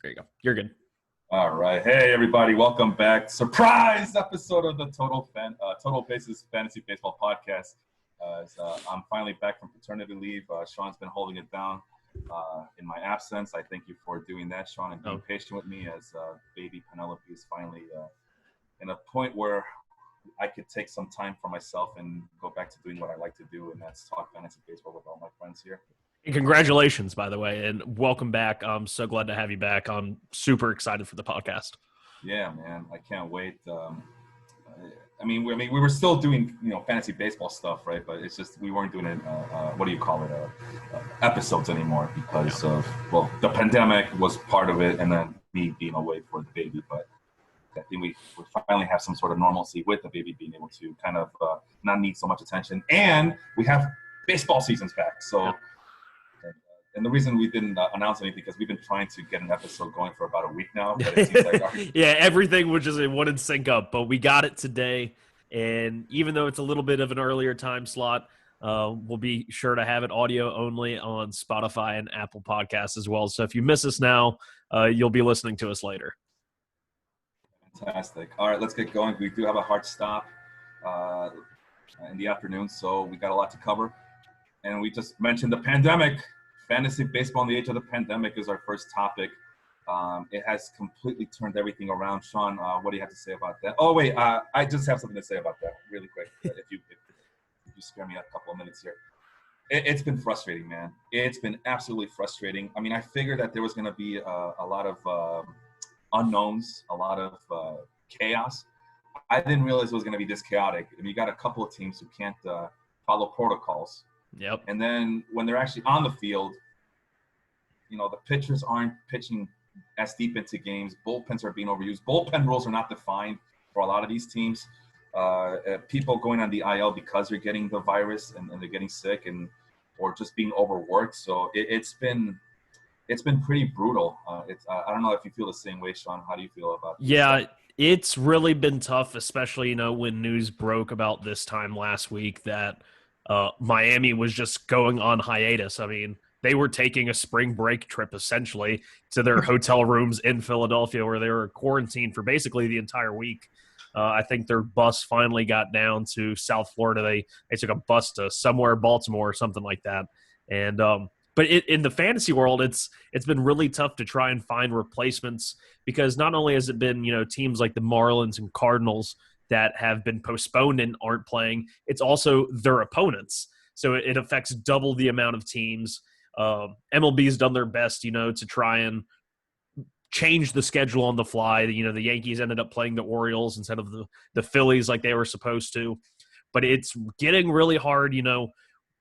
There you go. You're good. All right. Hey, everybody. Welcome back. Surprise episode of the Total Basis Fantasy Baseball Podcast. I'm finally back from paternity leave. Sean's been holding it down in my absence. I thank you for doing that, Sean, and being patient with me as baby Penelope is finally in a point where I could take some time for myself and go back to doing what I like to do, and that's talk fantasy baseball with all my friends here. And congratulations, by the way, and welcome back. I'm so glad to have you back. I'm super excited for the podcast. Yeah, man, I can't wait. We were still doing fantasy baseball stuff, right? But it's just we weren't doing it. Episodes anymore because of the pandemic was part of it, and then me being away for the baby. But I think we finally have some sort of normalcy with the baby being able to kind of not need so much attention, and we have baseball seasons back. So. Yeah. And the reason we didn't announce anything because we've been trying to get an episode going for about a week now. But it seems like yeah, everything was just it wouldn't sync up, but we got it today. And even though it's a little bit of an earlier time slot, we'll be sure to have it audio only on Spotify and Apple Podcasts as well. So if you miss us now, you'll be listening to us later. Fantastic. All right, let's get going. We do have a hard stop in the afternoon, so we got a lot to cover. And we just mentioned the pandemic. Fantasy baseball in the age of the pandemic is our first topic. It has completely turned everything around. Sean, what do you have to say about that? Oh, wait, I just have something to say about that really quick. If you spare me a couple of minutes here. It's been frustrating, man. It's been absolutely frustrating. I mean, I figured that there was going to be a lot of unknowns, a lot of chaos. I didn't realize it was going to be this chaotic. I mean, you got a couple of teams who can't follow protocols. Yep. And then when they're actually on the field, the pitchers aren't pitching as deep into games. Bullpens are being overused. Bullpen rules are not defined for a lot of these teams. People going on the IL because they're getting the virus and they're getting sick or just being overworked. So it's been pretty brutal. I don't know if you feel the same way, Sean. How do you feel about this? Yeah, it's really been tough, especially when news broke about this time last week that Miami was just going on hiatus. I mean, they were taking a spring break trip essentially to their hotel rooms in Philadelphia where they were quarantined for basically the entire week. I think their bus finally got down to South Florida. They took a bus to somewhere, Baltimore or something like that. And but in the fantasy world, it's been really tough to try and find replacements because not only has it been, teams like the Marlins and Cardinals that have been postponed and aren't playing, it's also their opponents. So it affects double the amount of teams. MLB's done their best, to try and change the schedule on the fly. The Yankees ended up playing the Orioles instead of the Phillies like they were supposed to. But it's getting really hard,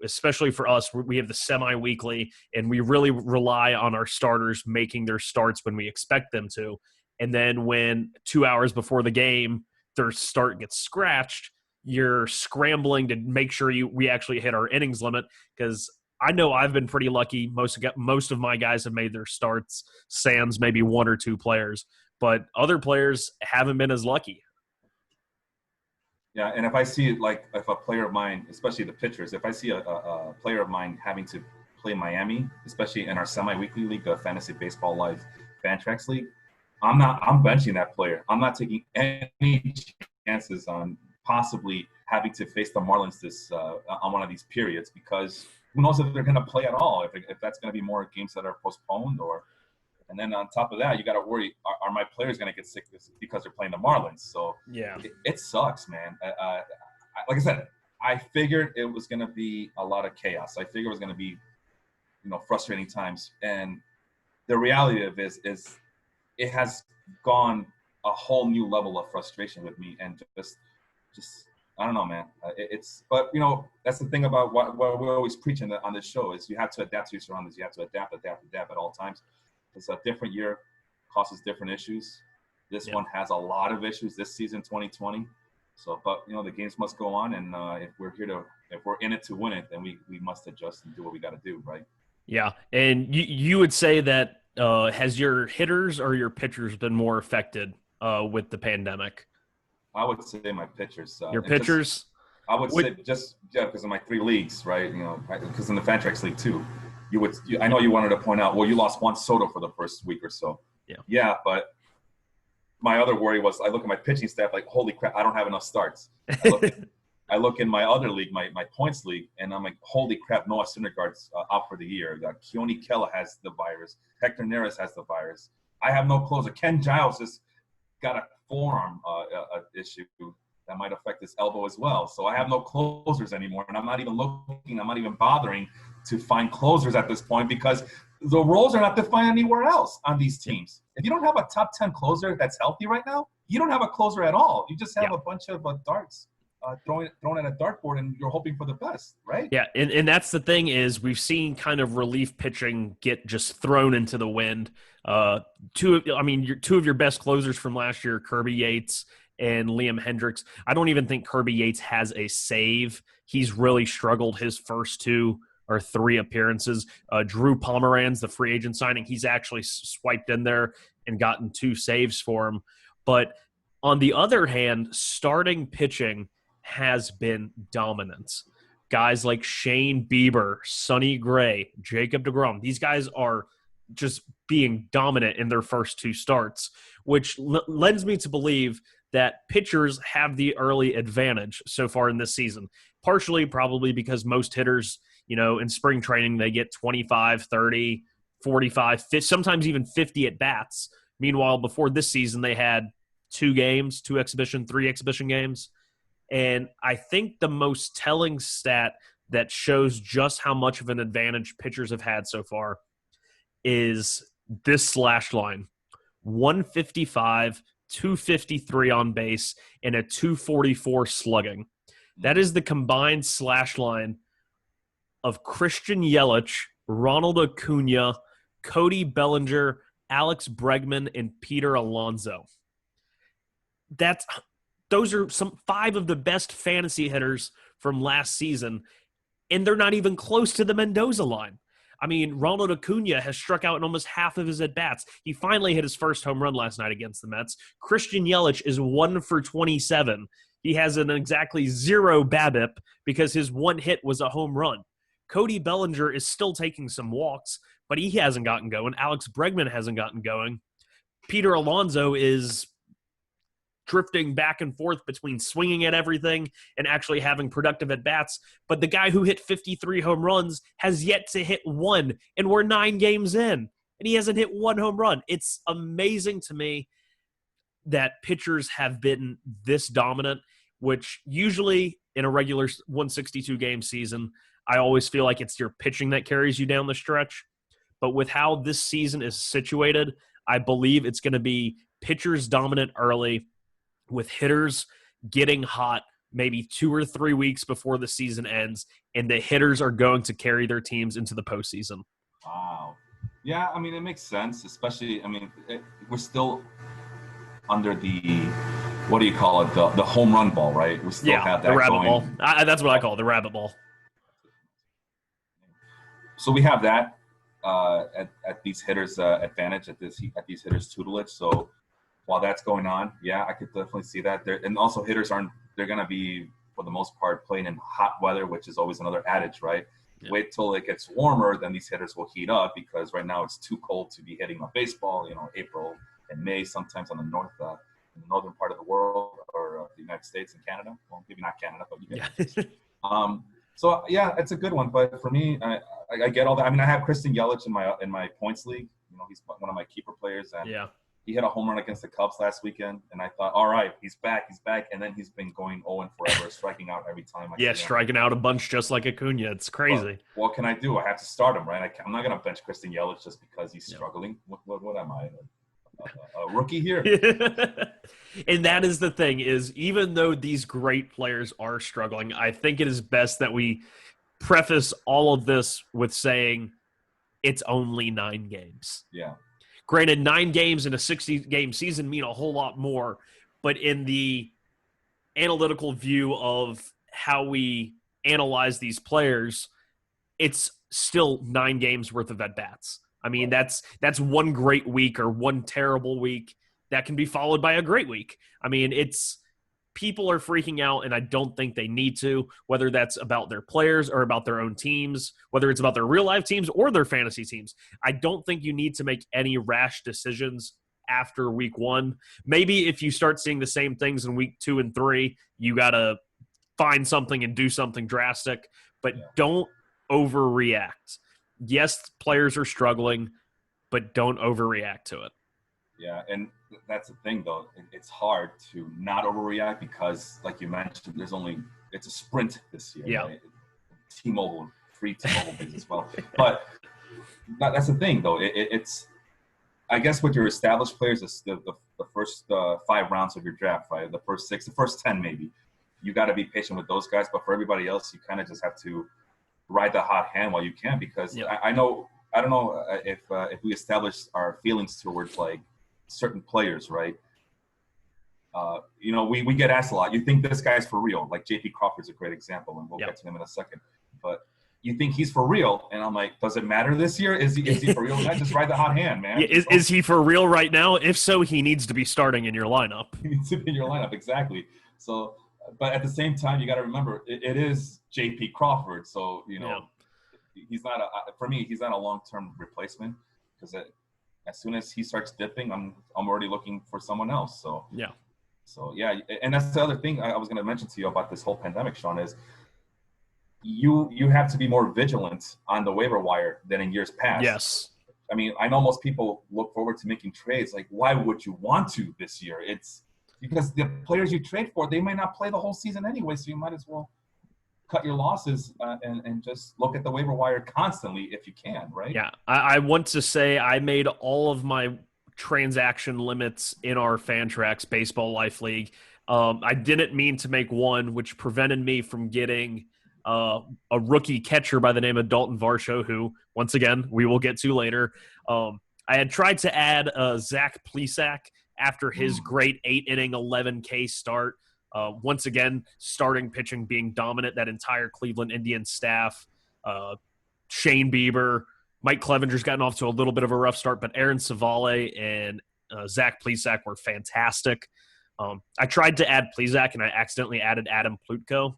especially for us. We have the semi-weekly, and we really rely on our starters making their starts when we expect them to. And then when 2 hours before the game, their start gets scratched, you're scrambling to make sure we actually hit our innings limit because I know I've been pretty lucky. Most of my guys have made their starts, sans maybe one or two players, but other players haven't been as lucky. Yeah, and if I see if a player of mine, especially the pitchers, if I see a player of mine having to play Miami, especially in our semi-weekly league, the Fantasy Baseball Live Fantrax League, I'm benching that player. I'm not taking any chances on possibly having to face the Marlins on one of these periods because who knows if they're going to play at all, if that's going to be more games that are postponed and then on top of that, you got to worry, are my players going to get sick because they're playing the Marlins? So yeah, it sucks, man. Like I said, I figured it was going to be a lot of chaos. I figured it was going to be, frustrating times. And the reality of it is it has gone a whole new level of frustration with me and just I don't know, man. But that's the thing about what we're always preaching on this show is you have to adapt to your surroundings. You have to adapt at all times. It's a different year, causes different issues. This one has a lot of issues this season, 2020. So, but the games must go on, and if we're in it to win it, then we must adjust and do what we got to do, right? Yeah, and you would say that has your hitters or your pitchers been more affected with the pandemic? I would say my pitchers. Your pitchers? I would say because of my 3 leagues, right? Because in the Fantrax League too, I know you wanted to point out. Well, you lost Juan Soto for the first week or so. Yeah, but my other worry was I look at my pitching staff like, holy crap, I don't have enough starts. I look Yeah. at I look in my other league, my points league, and I'm like, holy crap, Noah Syndergaard's out for the year. Keone Kela has the virus. Hector Neris has the virus. I have no closer. Ken Giles just got a forearm issue that might affect his elbow as well. So I have no closers anymore, and I'm not even looking. I'm not even bothering to find closers at this point because the roles are not defined anywhere else on these teams. If you don't have a top 10 closer that's healthy right now, you don't have a closer at all. You just have a bunch of darts thrown at a dartboard, and you're hoping for the best, right? Yeah, and that's the thing is we've seen kind of relief pitching get just thrown into the wind. Two of your best closers from last year, Kirby Yates and Liam Hendricks. I don't even think Kirby Yates has a save. He's really struggled his first 2 or 3 appearances. Drew Pomeranz, the free agent signing, he's actually swiped in there and gotten 2 saves for him. But on the other hand, starting pitching has been dominant. Guys like Shane Bieber, Sonny Gray, Jacob deGrom, these guys are just being dominant in their first 2 starts, which lends me to believe that pitchers have the early advantage so far in this season. Partially probably because most hitters, in spring training, they get 25, 30, 45, 50, sometimes even 50 at bats. Meanwhile, before this season, they had 3 exhibition games. And I think the most telling stat that shows just how much of an advantage pitchers have had so far is this slash line: 155, 253 on base, and a 244 slugging. That is the combined slash line of Christian Yelich, Ronald Acuna, Cody Bellinger, Alex Bregman, and Peter Alonso. Those are 5 of the best fantasy hitters from last season, and they're not even close to the Mendoza line. I mean, Ronald Acuna has struck out in almost half of his at-bats. He finally hit his first home run last night against the Mets. Christian Yelich is 1 for 27. He has an exactly 0 BABIP because his one hit was a home run. Cody Bellinger is still taking some walks, but he hasn't gotten going. Alex Bregman hasn't gotten going. Peter Alonso is drifting back and forth between swinging at everything and actually having productive at-bats. But the guy who hit 53 home runs has yet to hit 1, and we're 9 games in, and he hasn't hit 1 home run. It's amazing to me that pitchers have been this dominant, which usually in a regular 162-game season, I always feel like it's your pitching that carries you down the stretch. But with how this season is situated, I believe it's going to be pitchers dominant early, with hitters getting hot maybe 2 or 3 weeks before the season ends, and the hitters are going to carry their teams into the postseason. Wow. Yeah, I mean, it makes sense, especially, we're still under the, what do you call it, the home run ball, right? We still have that the rabbit going. ball. That's what I call it, the rabbit ball. So we have that at these hitters' advantage, at these hitters' tutelage. So while that's going on, yeah, I could definitely see that. And also hitters they're going to be, for the most part, playing in hot weather, which is always another adage, right? Yeah. Wait till it gets warmer, then these hitters will heat up, because right now it's too cold to be hitting a baseball, April and May, sometimes on the in the northern part of the world, or the United States and Canada. Well, maybe not Canada, but you get it. So yeah, it's a good one. But for me, I get all that. I mean, I have Christian Yelich in my points league. He's one of my keeper players, and he hit a home run against the Cubs last weekend, and I thought, all right, he's back, and then he's been going 0 forever, striking out every time. Striking out a bunch just like Acuna. It's crazy. But what can I do? I have to start him, right? I'm not going to bench Christian Yelich just because he's struggling. What am I, a rookie here? And that is the thing, is even though these great players are struggling, I think it is best that we preface all of this with saying it's only 9 games. Yeah. Granted, 9 games in a 60-game season mean a whole lot more, but in the analytical view of how we analyze these players, it's still 9 games worth of at-bats. I mean, that's one great week or one terrible week that can be followed by a great week. I mean, it's people are freaking out, and I don't think they need to, whether that's about their players or about their own teams, whether it's about their real life teams or their fantasy teams. I don't think you need to make any rash decisions after week one. Maybe if you start seeing the same things in week 2 and 3, you got to find something and do something drastic, but don't overreact. Yes, players are struggling, but don't overreact to it. Yeah, and that's the thing, though. It's hard to not overreact because, like you mentioned, it's a sprint this year. Yeah. Right? T-Mobile, free T-Mobile things as well. But that's the thing, though. It's, I guess, with your established players, it's the first 5 rounds of your draft, right? The first 6, the first 10 maybe. You got to be patient with those guys. But for everybody else, you kind of just have to ride the hot hand while you can, because I don't know if we establish our feelings towards like certain players, right? We get asked a lot. You think this guy's for real? Like JP Crawford's a great example, and we'll get to him in a second. But you think he's for real? And I'm like, does it matter this year? Is he for real? Just ride the hot hand, man. Is he for real right now? If so, he needs to be starting in your lineup. He needs to be in your lineup, exactly. So, but at the same time, you got to remember it is JP Crawford. So he's not for me. He's not a long-term replacement, because as soon as he starts dipping, I'm already looking for someone else. So yeah, and that's the other thing I was going to mention to you about this whole pandemic, Sean, is you have to be more vigilant on the waiver wire than in years past. Yes. I mean, I know most people look forward to making trades. Like, why would you want to this year? It's because the players you trade for, they might not play the whole season anyway, so you might as well cut your losses and just look at the waiver wire constantly if you can, right? Yeah, I want to say I made all of my transaction limits in our Fantrax Baseball Life League. I didn't mean to make one, which prevented me from getting a rookie catcher by the name of Dalton Varsho, who, once again, we will get to later. I had tried to add Zach Plesac after his great 8-inning, 11K start. Once again, starting pitching being dominant, that entire Cleveland Indians staff. Shane Bieber, Mike Clevenger's gotten off to a little bit of a rough start, but Aaron Savale and Zach Plesac were fantastic. I tried to add Plesac, and I accidentally added Adam Plutko.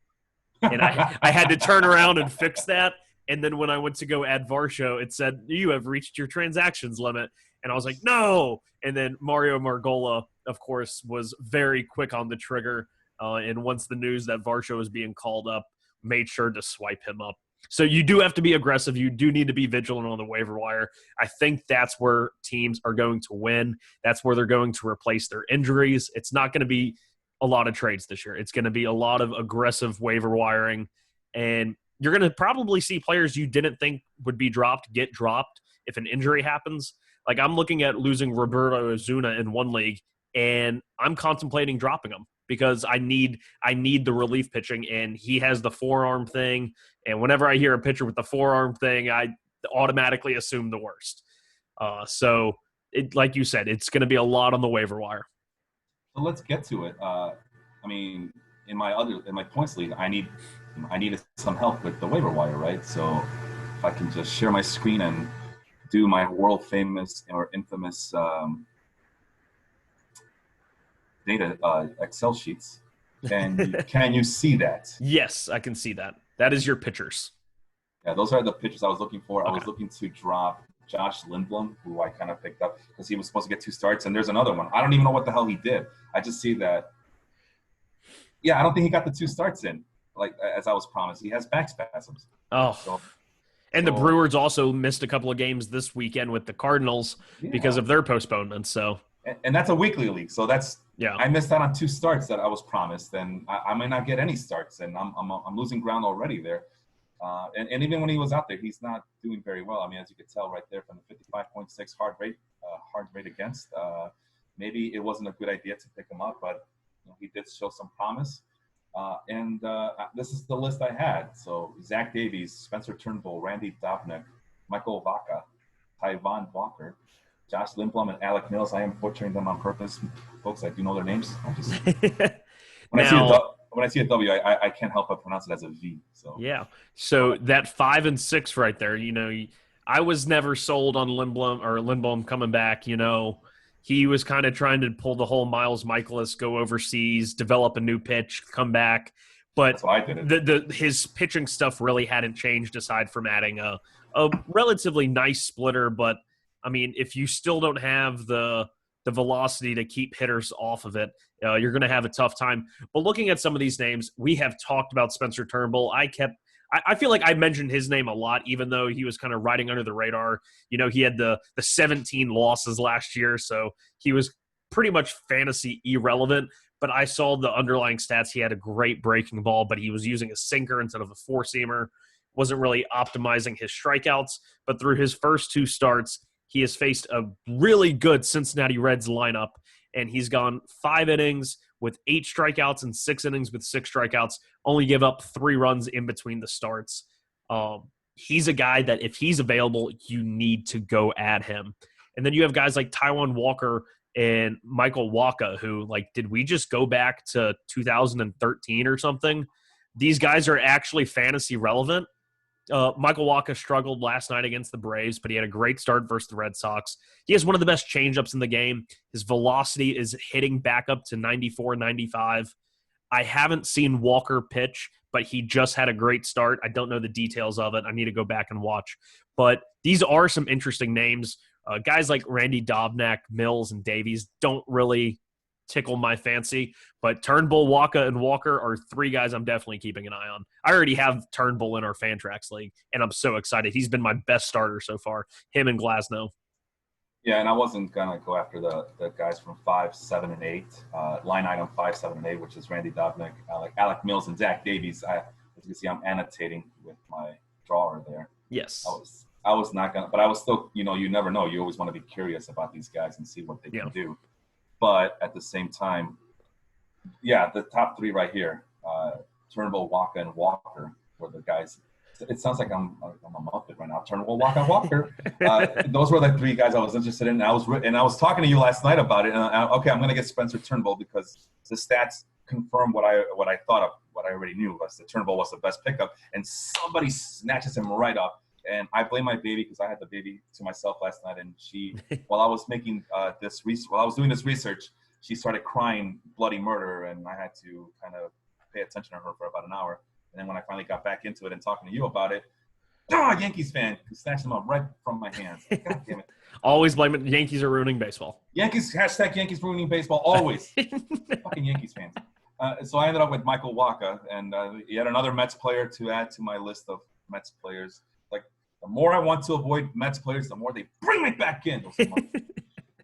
And I had to turn around and fix that. And then when I went to go add Varsho, it said, you have reached your transactions limit. And I was like, no. And then Mario Margola, of course, was very quick on the trigger. And once the news that Varsho was being called up, made sure to swipe him up. So you do have to be aggressive. You do need to be vigilant on the waiver wire. I think that's where teams are going to win. That's where they're going to replace their injuries. It's not going to be a lot of trades this year. It's going to be a lot of aggressive waiver wiring. And you're going to probably see players you didn't think would be dropped get dropped if an injury happens. Like, I'm looking at losing Roberto Ozuna in one league, and I'm contemplating dropping him because I need the relief pitching, and he has the forearm thing. And whenever I hear a pitcher with the forearm thing, I automatically assume the worst. So, like you said, it's going to be a lot on the waiver wire. So let's get to it. I mean, in my points league, I needed some help with the waiver wire, right? So if I can just share my screen and do my world famous or infamous data Excel sheets. Can you see that? Yes, I can see that. That is your pitchers. Yeah, those are the pitchers I was looking for. Okay. I was looking to drop Josh Lindblom, who I kind of picked up because he was supposed to get 2 starts. And there's another one. I don't even know what the hell he did. I just see that. Yeah, I don't think he got the 2 starts in, like as I was promised. He has back spasms. And the Brewers also missed a couple of games this weekend with the Cardinals because of their postponement. So, and that's a weekly league. So yeah. I missed out on 2 starts that I was promised, and I might not get any starts, and I'm losing ground already there. And even when he was out there, he's not doing very well. I mean, as you could tell right there from the 55.6 hard rate against. Maybe it wasn't a good idea to pick him up, but he did show some promise. And this is the list I had. So Zach Davies, Spencer Turnbull, Randy Dobnak, Michael Vaca, Tyvon Walker, Josh Lindblom, and Alec Mills. I am butchering them on purpose, folks. I do know their names. When I see a W, I can't help but pronounce it as a V. So yeah. So that 5 and 6 right there. I was never sold on Lindblom coming back. he was kind of trying to pull the whole Miles Michaelis, go overseas, develop a new pitch, come back. But That's why I did it. his pitching stuff really hadn't changed aside from adding a relatively nice splitter. But I mean, if you still don't have the velocity to keep hitters off of it, you're going to have a tough time. But looking at some of these names, we have talked about Spencer Turnbull. I feel like I mentioned his name a lot, even though he was kind of riding under the radar. You know, he had the 17 losses last year, so he was pretty much fantasy irrelevant. But I saw the underlying stats. He had a great breaking ball, but he was using a sinker instead of a four-seamer. Wasn't really optimizing his strikeouts. But through his first two starts, he has faced a really good Cincinnati Reds lineup, and he's gone 5 innings with 8 strikeouts and 6 innings with 6 strikeouts, only give up 3 runs in between the starts. He's a guy that if he's available, you need to go at him. And then you have guys like Taijuan Walker and Michael Wacha, who, like, did we just go back to 2013 or something? These guys are actually fantasy relevant. Michael Wacha struggled last night against the Braves, but he had a great start versus the Red Sox. He has one of the best changeups in the game. His velocity is hitting back up to 94, 95. I haven't seen Walker pitch, but he just had a great start. I don't know the details of it. I need to go back and watch. But these are some interesting names. Guys like Randy Dobnak, Mills, and Davies don't really tickle my fancy, but Turnbull, Wacha, and Walker are 3 guys I'm definitely keeping an eye on. I already have Turnbull in our Fantrax league, and I'm so excited. He's been my best starter so far, him and Glasnow. Yeah, and I wasn't gonna go after the guys from 5, 7, and 8. Line item 5, 7, and 8, which is Randy Dobnak, Alec Mills, and Zach Davies. As you can see, I'm annotating with my drawer there. Yes. I was not gonna, but I was still, you never know. You always want to be curious about these guys and see what they can do. But at the same time, yeah, the top 3 right here, Turnbull, Wacha, and Walker were the guys. It sounds like I'm a Muppet right now. Turnbull, Wacha, and Walker. Those were the 3 guys I was interested in. And I was talking to you last night about it. And okay, I'm going to get Spencer Turnbull because the stats confirm what I thought of, what I already knew was that Turnbull was the best pickup. And somebody snatches him right up. And I blame my baby because I had the baby to myself last night, and she, while I was making while I was doing this research, she started crying bloody murder, and I had to kind of pay attention to her for about an hour. And then when I finally got back into it and talking to you about it, Yankees fan snatched them up right from my hands. God damn it! Always blame it. Yankees are ruining baseball. Yankees #Yankees ruining baseball always. Fucking Yankees fans. So I ended up with Michael Wacha, and yet another Mets player to add to my list of Mets players. The more I want to avoid Mets players, the more they bring me back in.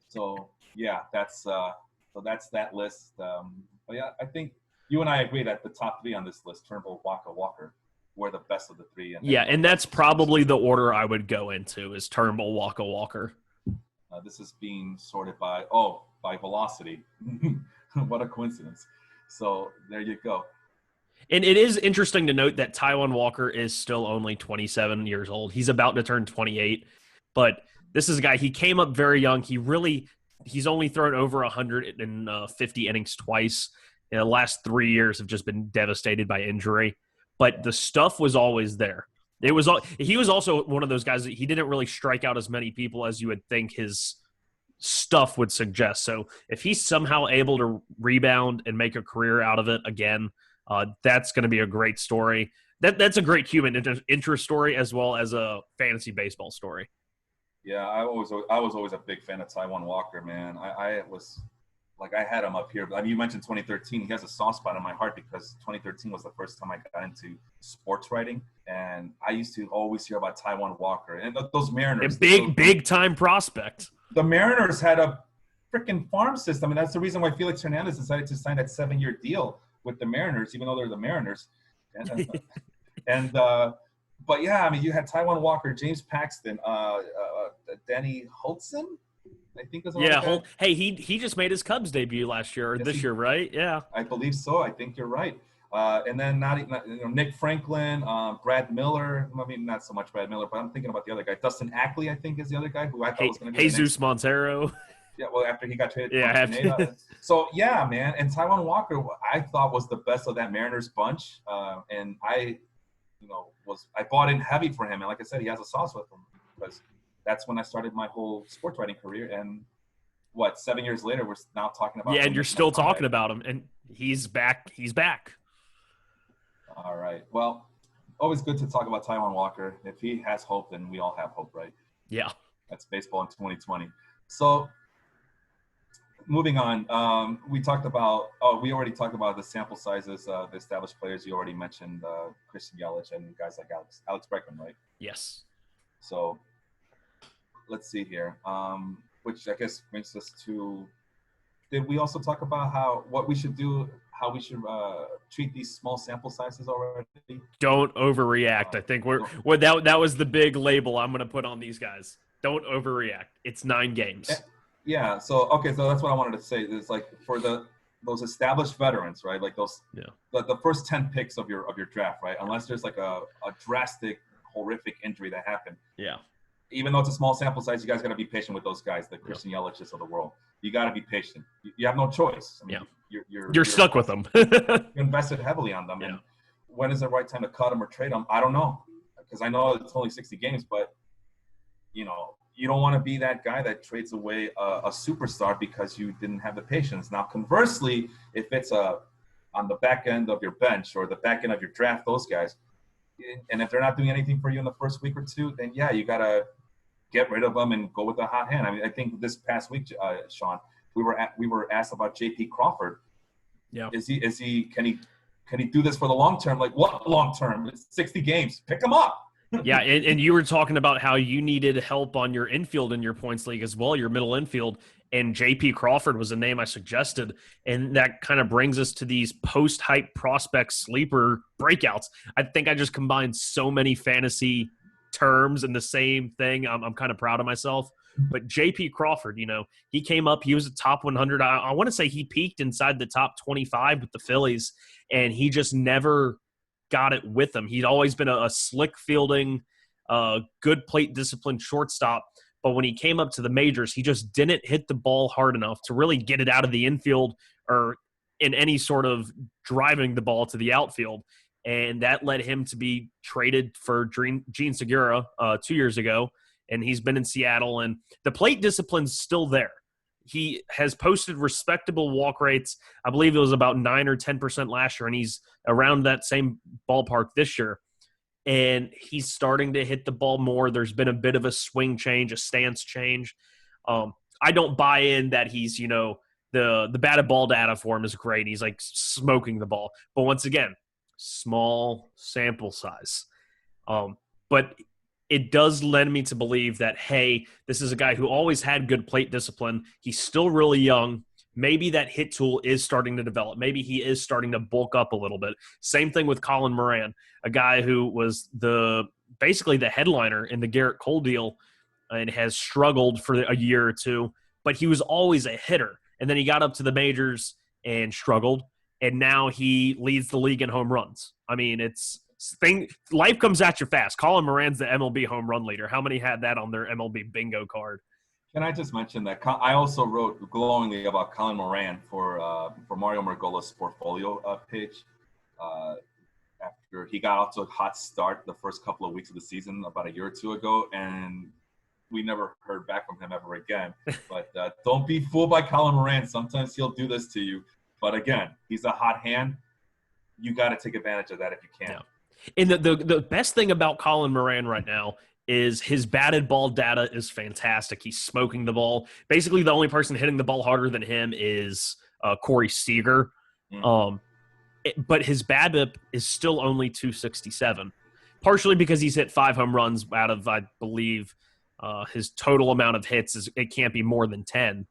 So yeah, that's that list. But yeah, I think you and I agree that the top 3 on this list, Turnbull, Wacha, Walker, were the best of the 3. And that's probably the order I would go into is Turnbull, Wacha, Walker. This is being sorted by velocity. What a coincidence. So there you go. And it is interesting to note that Taijuan Walker is still only 27 years old. He's about to turn 28. But this is a guy, he came up very young. He's only thrown over 150 innings twice. The last 3 years have just been devastated by injury. But the stuff was always there. He was also one of those guys that he didn't really strike out as many people as you would think his stuff would suggest. So if he's somehow able to rebound and make a career out of it again, that's going to be a great story. That's a great human interest story as well as a fantasy baseball story. Yeah, I was always a big fan of Taijuan Walker, man. I was like, I had him up here. I mean, you mentioned 2013. He has a soft spot in my heart because 2013 was the first time I got into sports writing, and I used to always hear about Taijuan Walker and those Mariners. Big time prospect. The Mariners had a freaking farm system, and that's the reason why Felix Hernandez decided to sign that 7-year deal with the Mariners, even though they're the Mariners. But yeah, I mean, you had Taijuan Walker, James Paxton, Danny Hultzen, I think was Hey, he just made his Cubs debut last year or this year, right? Yeah, I believe so. I think you're right. And then Nick Franklin, Brad Miller. I mean, not so much Brad Miller, but I'm thinking about the other guy. Dustin Ackley, I think, is the other guy who I thought was going to be Jesus Montero. Yeah, well, after he got traded. Yeah. So, yeah, man. And Taijuan Walker, I thought was the best of that Mariners bunch. And I bought in heavy for him. And like I said, he has a sauce with him because that's when I started my whole sports writing career. And what, 7 years later, we're now talking about Yeah, him and you're making a still comeback. talking about him, and he's back. He's back. All right. Well, always good to talk about Taijuan Walker. If he has hope, then we all have hope, right? Yeah. That's baseball in 2020. So moving on, we talked about. Oh, we already talked about the sample sizes, the established players. You already mentioned Christian Yelich and guys like Alex Bregman, right? Yes. So let's see here. Which I guess brings us to. Did we also talk about what we should do, how we should treat these small sample sizes already? Don't overreact. I think that was the big label I'm going to put on these guys. Don't overreact. It's 9 games. Yeah. So okay. So that's what I wanted to say. Is like for those established veterans, right? Like those. Yeah. The first 10 picks of your draft, right? Unless there's like a drastic, horrific injury that happened. Yeah. Even though it's a small sample size, you guys got to be patient with those guys, the Christian Yelich's of the world. You got to be patient. You have no choice. I mean, you're stuck with them. You invested heavily on them. Yeah. And when is the right time to cut them or trade them? I don't know, because I know it's only 60 games, but you don't want to be that guy that trades away a superstar because you didn't have the patience. Now, conversely, if it's on the back end of your bench or the back end of your draft, those guys, and if they're not doing anything for you in the first week or two, then yeah, you gotta get rid of them and go with a hot hand. I mean, I think this past week, Sean, we were asked about J.P. Crawford. Yeah. Is he can he do this for the long term? Like what long term? It's 60 games. Pick him up. Yeah, and you were talking about how you needed help on your infield in your points league as well, your middle infield, and J.P. Crawford was a name I suggested, and that kind of brings us to these post-hype prospect sleeper breakouts. I think I just combined so many fantasy terms in the same thing. I'm kind of proud of myself. But J.P. Crawford, he came up, he was a top 100. I want to say he peaked inside the top 25 with the Phillies, and he just never – got it with him. He'd always been a slick fielding, good plate discipline shortstop. But when he came up to the majors, he just didn't hit the ball hard enough to really get it out of the infield or in any sort of driving the ball to the outfield. And that led him to be traded for Gene Segura 2 years ago. And he's been in Seattle. And the plate discipline's still there. He has posted respectable walk rates. I believe it was about 9 or 10% last year, and he's around that same ballpark this year. And he's starting to hit the ball more. There's been a bit of a swing change, a stance change. I don't buy in that he's, the batted ball data for him is great. He's like smoking the ball. But once again, small sample size. But it does lend me to believe that, hey, this is a guy who always had good plate discipline. He's still really young. Maybe that hit tool is starting to develop. Maybe he is starting to bulk up a little bit. Same thing with Colin Moran, a guy who was basically the headliner in the Garrett Cole deal and has struggled for a year or two, but he was always a hitter. And then he got up to the majors and struggled, and now he leads the league in home runs. I mean, life comes at you fast. Colin Moran's the MLB home run leader. How many had that on their MLB bingo card? Can I just mention that I also wrote glowingly about Colin Moran for Mario Margola's portfolio page after he got off to a hot start the first couple of weeks of the season about a year or two ago, and we never heard back from him ever again. But don't be fooled by Colin Moran. Sometimes he'll do this to you. But again, he's a hot hand. You got to take advantage of that if you can. Yeah. And the best thing about Colin Moran right now is his batted ball data is fantastic. He's smoking the ball. Basically, the only person hitting the ball harder than him is Corey Seager. But his BABIP is still only 267, partially because he's hit 5 home runs out of, I believe, his total amount of hits it can't be more than 10.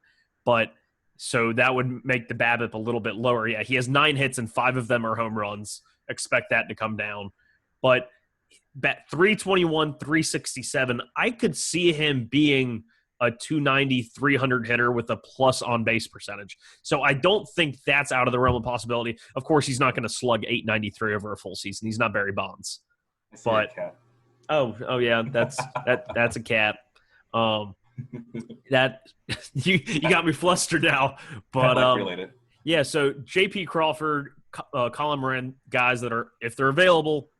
But so that would make the BABIP a little bit lower. Yeah, he has 9 hits and 5 of them are home runs. Expect that to come down. But 321, 367, I could see him being a 290, 300 hitter with a plus on base percentage. So I don't think that's out of the realm of possibility. Of course, he's not going to slug 893 over a full season. He's not Barry Bonds. But oh yeah, that's a cat. That you got me flustered now. But related. Yeah, so J.P. Crawford, Colin Moran, guys that are, if they're available,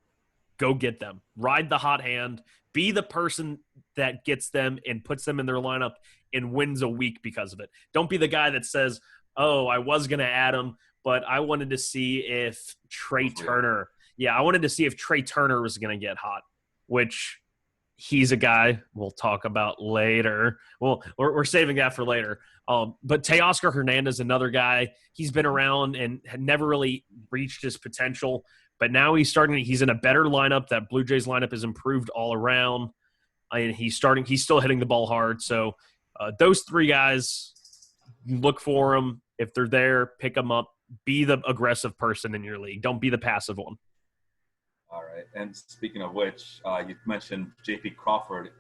go get them. Ride the hot hand. Be the person that gets them and puts them in their lineup and wins a week because of it. Don't be the guy that says, oh, I was going to add him, but I wanted to see if Trey Turner was going to get hot, which he's a guy we'll talk about later. Well, we're saving that for later. But Teoscar Hernandez, another guy, he's been around and had never really reached his potential, but now he's in a better lineup. That Blue Jays lineup has improved all around, and he's still hitting the ball hard. So those three guys, look for them. If they're there, pick them up. Be the aggressive person in your league. Don't be the passive one. All right. And speaking of which, you mentioned J.P. Crawford.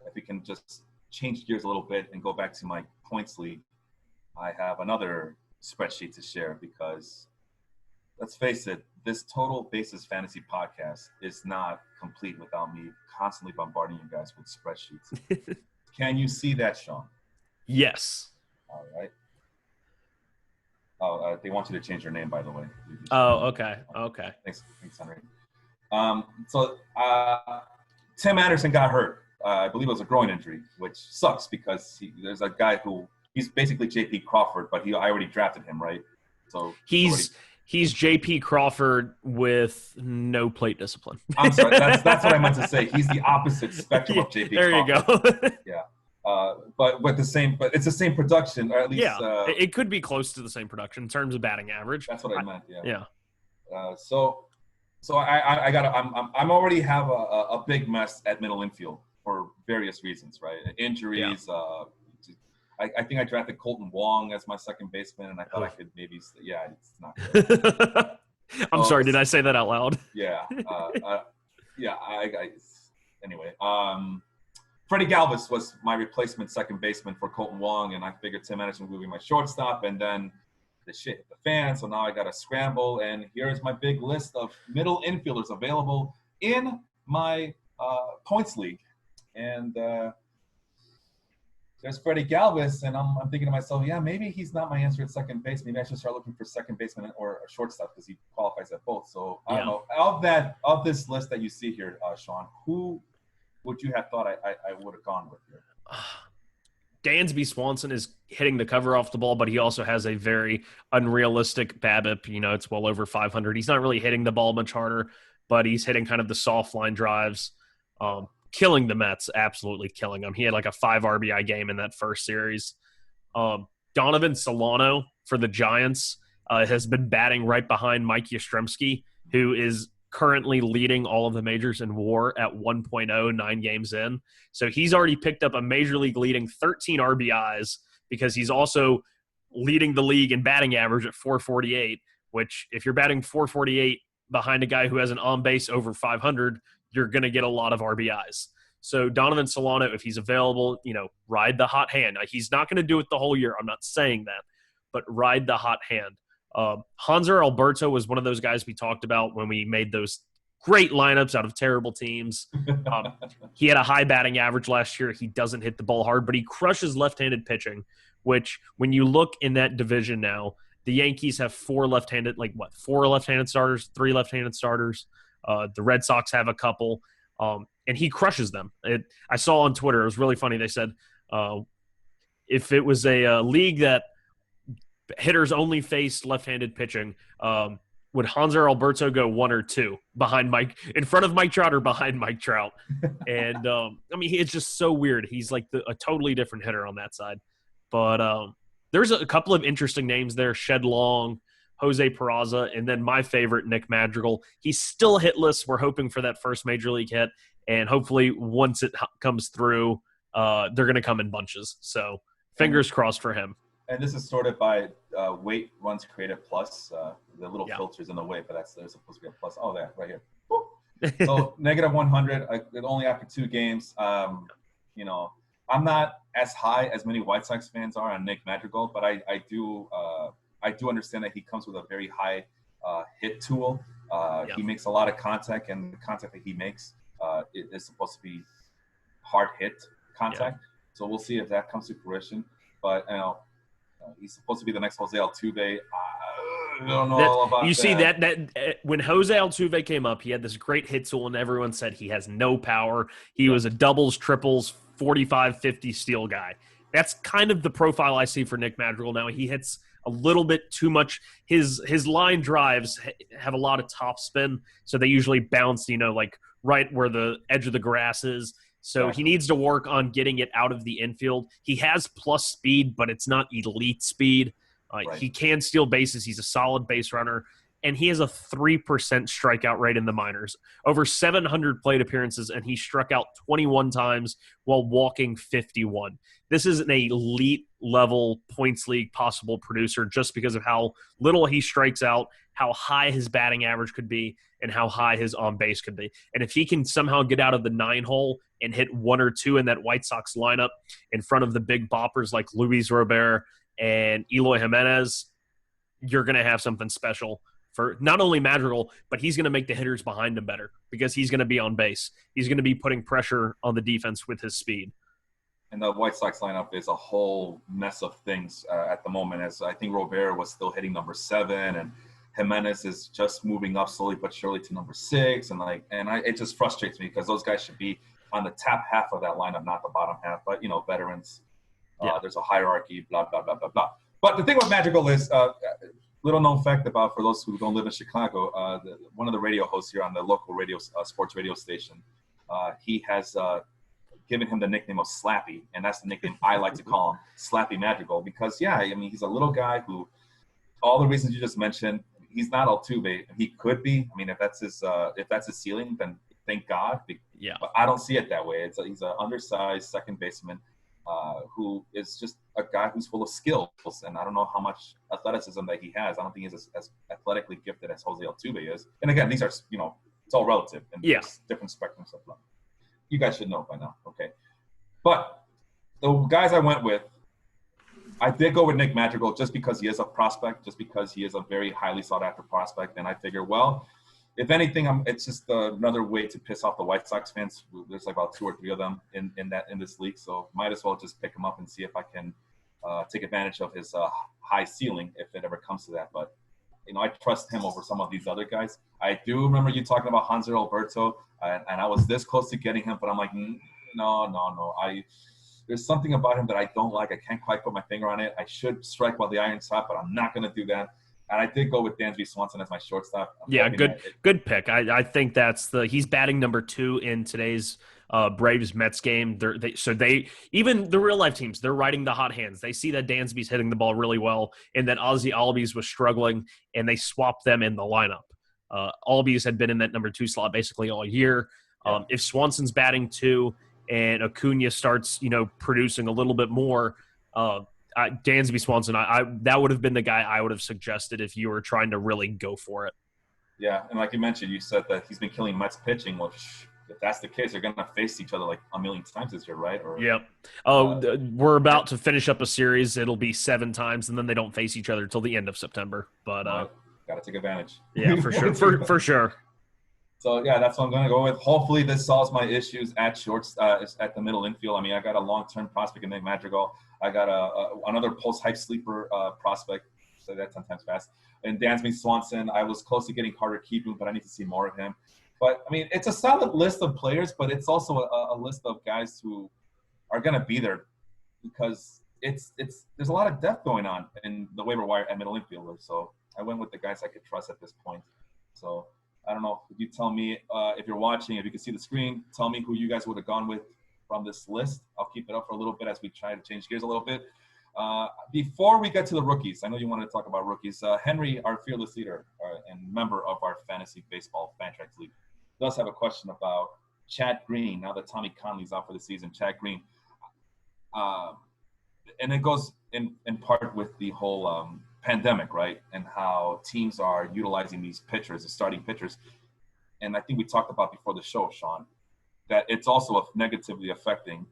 If we can just change gears a little bit and go back to my points league, I have another spreadsheet to share because, let's face it, this Total Bases Fantasy podcast is not complete without me constantly bombarding you guys with spreadsheets. Can you see that, Sean? Yes. All right. Oh, they want you to change your name, by the way. Oh, okay. Okay. Thanks, Henry. So Tim Anderson got hurt. I believe it was a groin injury, which sucks because there's a guy he's basically J.P. Crawford, but I already drafted him, right? So he's J.P. Crawford with no plate discipline. I'm sorry, that's what I meant to say. He's the opposite spectrum of J.P. Crawford. There you go. Yeah. But it's the same production, or at least it could be close to the same production in terms of batting average. That's what I meant. Yeah. Yeah. So I'm already have a big mess at middle infield for various reasons, right? Injuries. Yeah. I think I drafted Colton Wong as my second baseman, and I thought I could maybe. Yeah, it's not good. I'm sorry. Did I say that out loud? Yeah. Yeah. Anyway. Freddie Galvis was my replacement second baseman for Colton Wong, and I figured Tim Anderson would be my shortstop, and then the shit hit the fan, so now I got to scramble, and here's my big list of middle infielders available in my points league. And there's Freddie Galvis, and I'm thinking to myself, yeah, maybe he's not my answer at second base. Maybe I should start looking for second baseman or a shortstop because he qualifies at both. So I don't know. Of this list that you see here, Sean, who would you have thought I would have gone with here? Dansby Swanson is hitting the cover off the ball, but he also has a very unrealistic BABIP. It's well over 500. He's not really hitting the ball much harder, but he's hitting kind of the soft line drives, killing the Mets, absolutely killing them. He had like a 5 RBI game in that first series. Donovan Solano for the Giants has been batting right behind Mike Yastrzemski, who is currently leading all of the majors in WAR at 1.0, 9 games in. So he's already picked up a major league leading 13 RBIs because he's also leading the league in batting average at 448, which if you're batting 448 behind a guy who has an on base over 500, you're going to get a lot of RBIs. So Donovan Solano, if he's available, ride the hot hand. He's not going to do it the whole year. I'm not saying that, but ride the hot hand. Hanser Alberto was one of those guys we talked about when we made those great lineups out of terrible teams. He had a high batting average last year. He doesn't hit the ball hard, but he crushes left-handed pitching, which when you look in that division now, the Yankees have 4 left-handed starters, 3 left-handed starters. The Red Sox have a couple, and he crushes them. I saw on Twitter, it was really funny. They said if it was a league that hitters only faced left-handed pitching, would Hanser Alberto go 1 or 2 behind Mike, in front of Mike Trout or behind Mike Trout? And it's just so weird. He's like a totally different hitter on that side. But there's a couple of interesting names there: Shed Long, Jose Peraza, and then my favorite, Nick Madrigal. He's still hitless. We're hoping for that first major league hit, and hopefully once it comes through, they're going to come in bunches. So fingers crossed for him. And this is sorted by weight runs created plus. The little filters in the way, but there's supposed to be a plus. Oh, there, right here. So negative 100, only after 2 games. I'm not as high as many White Sox fans are on Nick Madrigal, but I do understand that he comes with a very high hit tool. He makes a lot of contact, and the contact that he makes is supposed to be hard hit contact. So we'll see if that comes to fruition. But he's supposed to be the next Jose Altuve. I don't know all about that. You see that when Jose Altuve came up, he had this great hit tool, and everyone said he has no power. He was a doubles, triples, 45, 50 steal guy. That's kind of the profile I see for Nick Madrigal now. He hits a little bit too much. His line drives have a lot of top spin, so they usually bounce, like right where the edge of the grass is. So he Exactly. needs to work on getting it out of the infield. He has plus speed, but it's not elite speed. Right. He can steal bases. He's a solid base runner, and he has a 3% strikeout rate in the minors. Over 700 plate appearances, and he struck out 21 times while walking 51. This is an elite level points league possible producer just because of how little he strikes out, how high his batting average could be, and how high his on base could be. And if he can somehow get out of the 9-hole and hit 1 or 2 in that White Sox lineup in front of the big boppers like Luis Robert and Eloy Jimenez, you're going to have something special for not only Madrigal, but he's going to make the hitters behind him better because he's going to be on base. He's going to be putting pressure on the defense with his speed. And the White Sox lineup is a whole mess of things at the moment. As I think Robert was still hitting number 7, and Jimenez is just moving up slowly but surely to number 6, it just frustrates me because those guys should be on the top half of that lineup, not the bottom half. But veterans, there's a hierarchy, blah blah blah blah blah. But the thing with Madrigal is, little known fact about for those who don't live in Chicago, one of the radio hosts here on the local radio sports radio station, he has given him the nickname of Slappy, and that's the nickname I like to call him, Slappy Madrigal, because he's a little guy who, all the reasons you just mentioned, he's not Altuve. He could be. I mean, if that's his ceiling, then thank God. Yeah. But I don't see it that way. He's an undersized second baseman who is just a guy who's full of skills, and I don't know how much athleticism that he has. I don't think he's as athletically gifted as Jose Altuve is. And again, these are it's all relative and different spectrums of life. You guys should know by now, okay? But the guys I went with, I did go with Nick Madrigal just because he is a prospect, just because he is a very highly sought-after prospect. And I figure, well, if anything, it's just another way to piss off the White Sox fans. There's like about 2 or 3 of them in this league, so might as well just pick him up and see if I can take advantage of his high ceiling if it ever comes to that. But I trust him over some of these other guys. I do remember you talking about Hanser Alberto, and I was this close to getting him, but I'm like, no. There's something about him that I don't like. I can't quite put my finger on it. I should strike while the iron's hot, but I'm not going to do that. And I did go with Dansby Swanson as my shortstop. Good pick. I think he's batting number 2 in today's Braves Mets game. Even the real life teams, they're riding the hot hands. They see that Dansby's hitting the ball really well and that Ozzie Albies was struggling, and they swapped them in the lineup. Albies had been in that number 2 slot basically all year. If Swanson's batting 2 and Acuna starts, producing a little bit more, Dansby Swanson, that would have been the guy I would have suggested if you were trying to really go for it. Yeah, and like you mentioned, you said that he's been killing Mets pitching. Well, if that's the case, they're going to face each other like a million times this year, right? Yep. We're about to finish up a series. It'll be 7 times, and then they don't face each other until the end of September. But got to take advantage. Yeah, for sure. for sure. So, yeah, that's what I'm going to go with. Hopefully this solves my issues at at the middle infield. I mean, I got a long-term prospect in Nick Madrigal. I got another post-hype sleeper prospect, say that 10 times fast, and Dansby Swanson. I was close to getting Carter Kieboom, but I need to see more of him. But, I mean, it's a solid list of players, but it's also a list of guys who are going to be there because there's a lot of depth going on in the waiver wire at middle infielder. So I went with the guys I could trust at this point. So I don't know. You tell me if you're watching, if you can see the screen, tell me who you guys would have gone with from this list. I'll keep it up for a little bit as we try to change gears a little bit. Before we get to the rookies, I know you wanted to talk about rookies. Henry, our fearless leader and member of our fantasy baseball fan tracks league, does have a question about Chad Green. Now that Tommy Conley's out for the season, Chad Green, and it goes in part with the whole pandemic, right? And how teams are utilizing these pitchers, the starting pitchers. And I think we talked about before the show, Sean, that it's also negatively affecting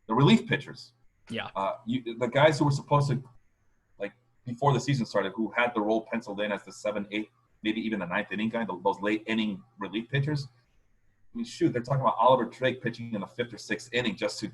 the relief pitchers. Yeah. The guys who were supposed to, like before the season started, who had the role penciled in as the 7th, 8th, maybe even the 9th inning guy, those late inning relief pitchers. I mean, shoot, they're talking about Oliver Drake pitching in the 5th or 6th inning just to,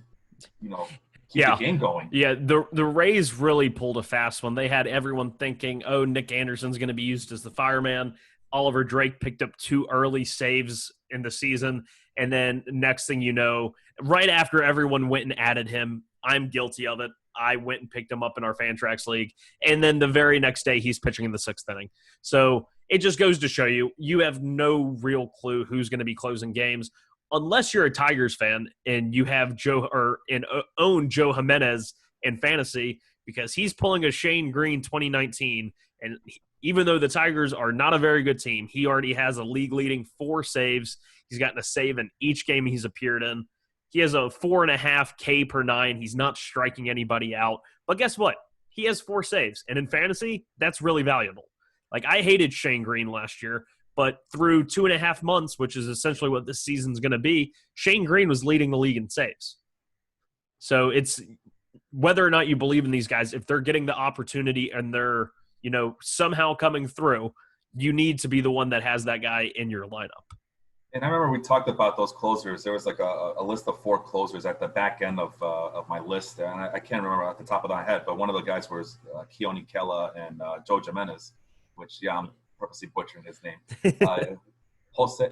keep the game going. Yeah, the Rays really pulled a fast one. They had everyone thinking, oh, Nick Anderson's going to be used as the fireman. Oliver Drake picked up 2 early saves in the season. And then next thing you know, right after everyone went and added him, I'm guilty of it. I went and picked him up in our Fantrax league. And then the very next day, he's pitching in the 6th inning. So it just goes to show you have no real clue who's going to be closing games unless you're a Tigers fan and you have own Joe Jimenez in fantasy, because he's pulling a Shane Green 2019. And even though the Tigers are not a very good team, he already has a league-leading 4 saves. He's gotten a save in each game he's appeared in. He has a 4.5 K per 9. He's not striking anybody out. But guess what? He has 4 saves. And in fantasy, that's really valuable. Like, I hated Shane Green last year, but through 2.5 months, which is essentially what this season's going to be, Shane Green was leading the league in saves. So it's whether or not you believe in these guys, if they're getting the opportunity and they're, somehow coming through, you need to be the one that has that guy in your lineup. And I remember we talked about those closers. There was like a list of 4 closers at the back end of my list. And I can't remember at the top of my head, but one of the guys was Keone Kela and Joe Jimenez, which, I'm purposely butchering his name. Jose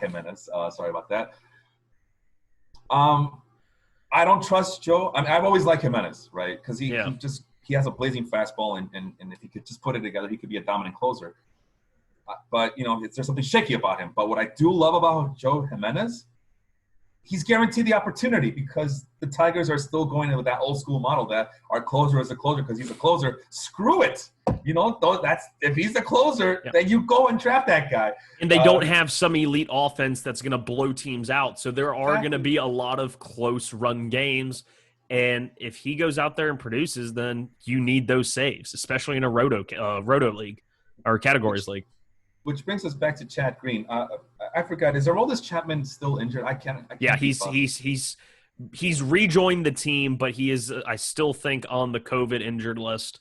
Jimenez. Sorry about that. I don't trust Joe. I mean, I've always liked Jimenez, right? Because he has a blazing fastball, and if he could just put it together, he could be a dominant closer. But, there's something shaky about him. But what I do love about Joe Jimenez, he's guaranteed the opportunity, because the Tigers are still going with that old school model that our closer is a closer because he's a closer. Screw it. If he's the closer, then you go and draft that guy. And they don't have some elite offense that's going to blow teams out. So there are going to be a lot of close run games. And if he goes out there and produces, then you need those saves, especially in a roto league or categories league. Which brings us back to Chad Green. I forgot. Is Aroldis Chapman still injured? I can't he's rejoined the team, but he is, I still think, on the COVID injured list.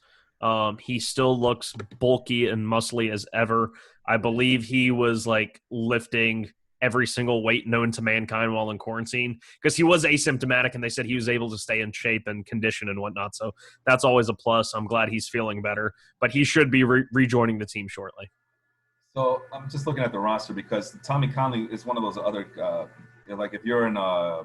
He still looks bulky and muscly as ever. I believe he was like lifting every single weight known to mankind while in quarantine, because he was asymptomatic and they said he was able to stay in shape and condition and whatnot. So that's always a plus. I'm glad he's feeling better, but he should be rejoining the team shortly. So I'm just looking at the roster, because Tommy Conley is one of those other, like if you're in a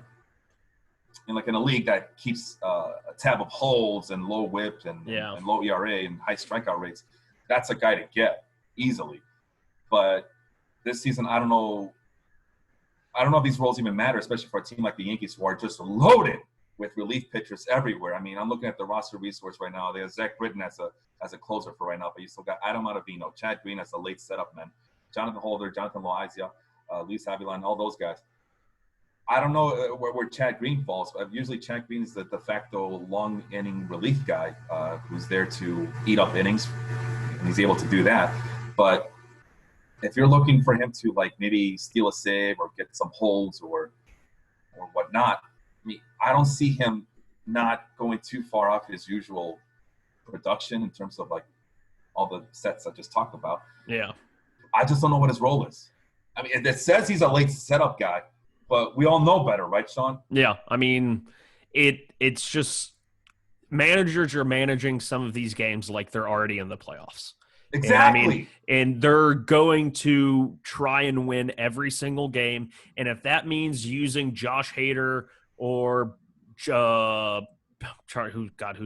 league that keeps a tab of holds and low whip and low ERA and high strikeout rates, that's a guy to get easily. But this season, I don't know if these roles even matter, especially for a team like the Yankees, who are just loaded with relief pitchers everywhere. I mean, I'm looking at the roster resource right now. They have Zach Britton as a closer for right now, but you still got Adam Ottavino, Chad Green as a late setup man, Jonathan Holder, Jonathan Loaizia, Luis Avila, and all those guys. I don't know where Chad Green falls, but usually Chad Green is the de facto long inning relief guy who's there to eat up innings, and he's able to do that. But if you're looking for him to like maybe steal a save or get some holds or whatnot, I don't see him not going too far off his usual production in terms of like all the sets I just talked about. Yeah. I just don't know what his role is. I mean, it says he's a late setup guy, but we all know better, right, Sean? Yeah. I mean, it's just managers are managing some of these games like they're already in the playoffs. Exactly. And they're going to try and win every single game. And if that means using Josh Hader or who's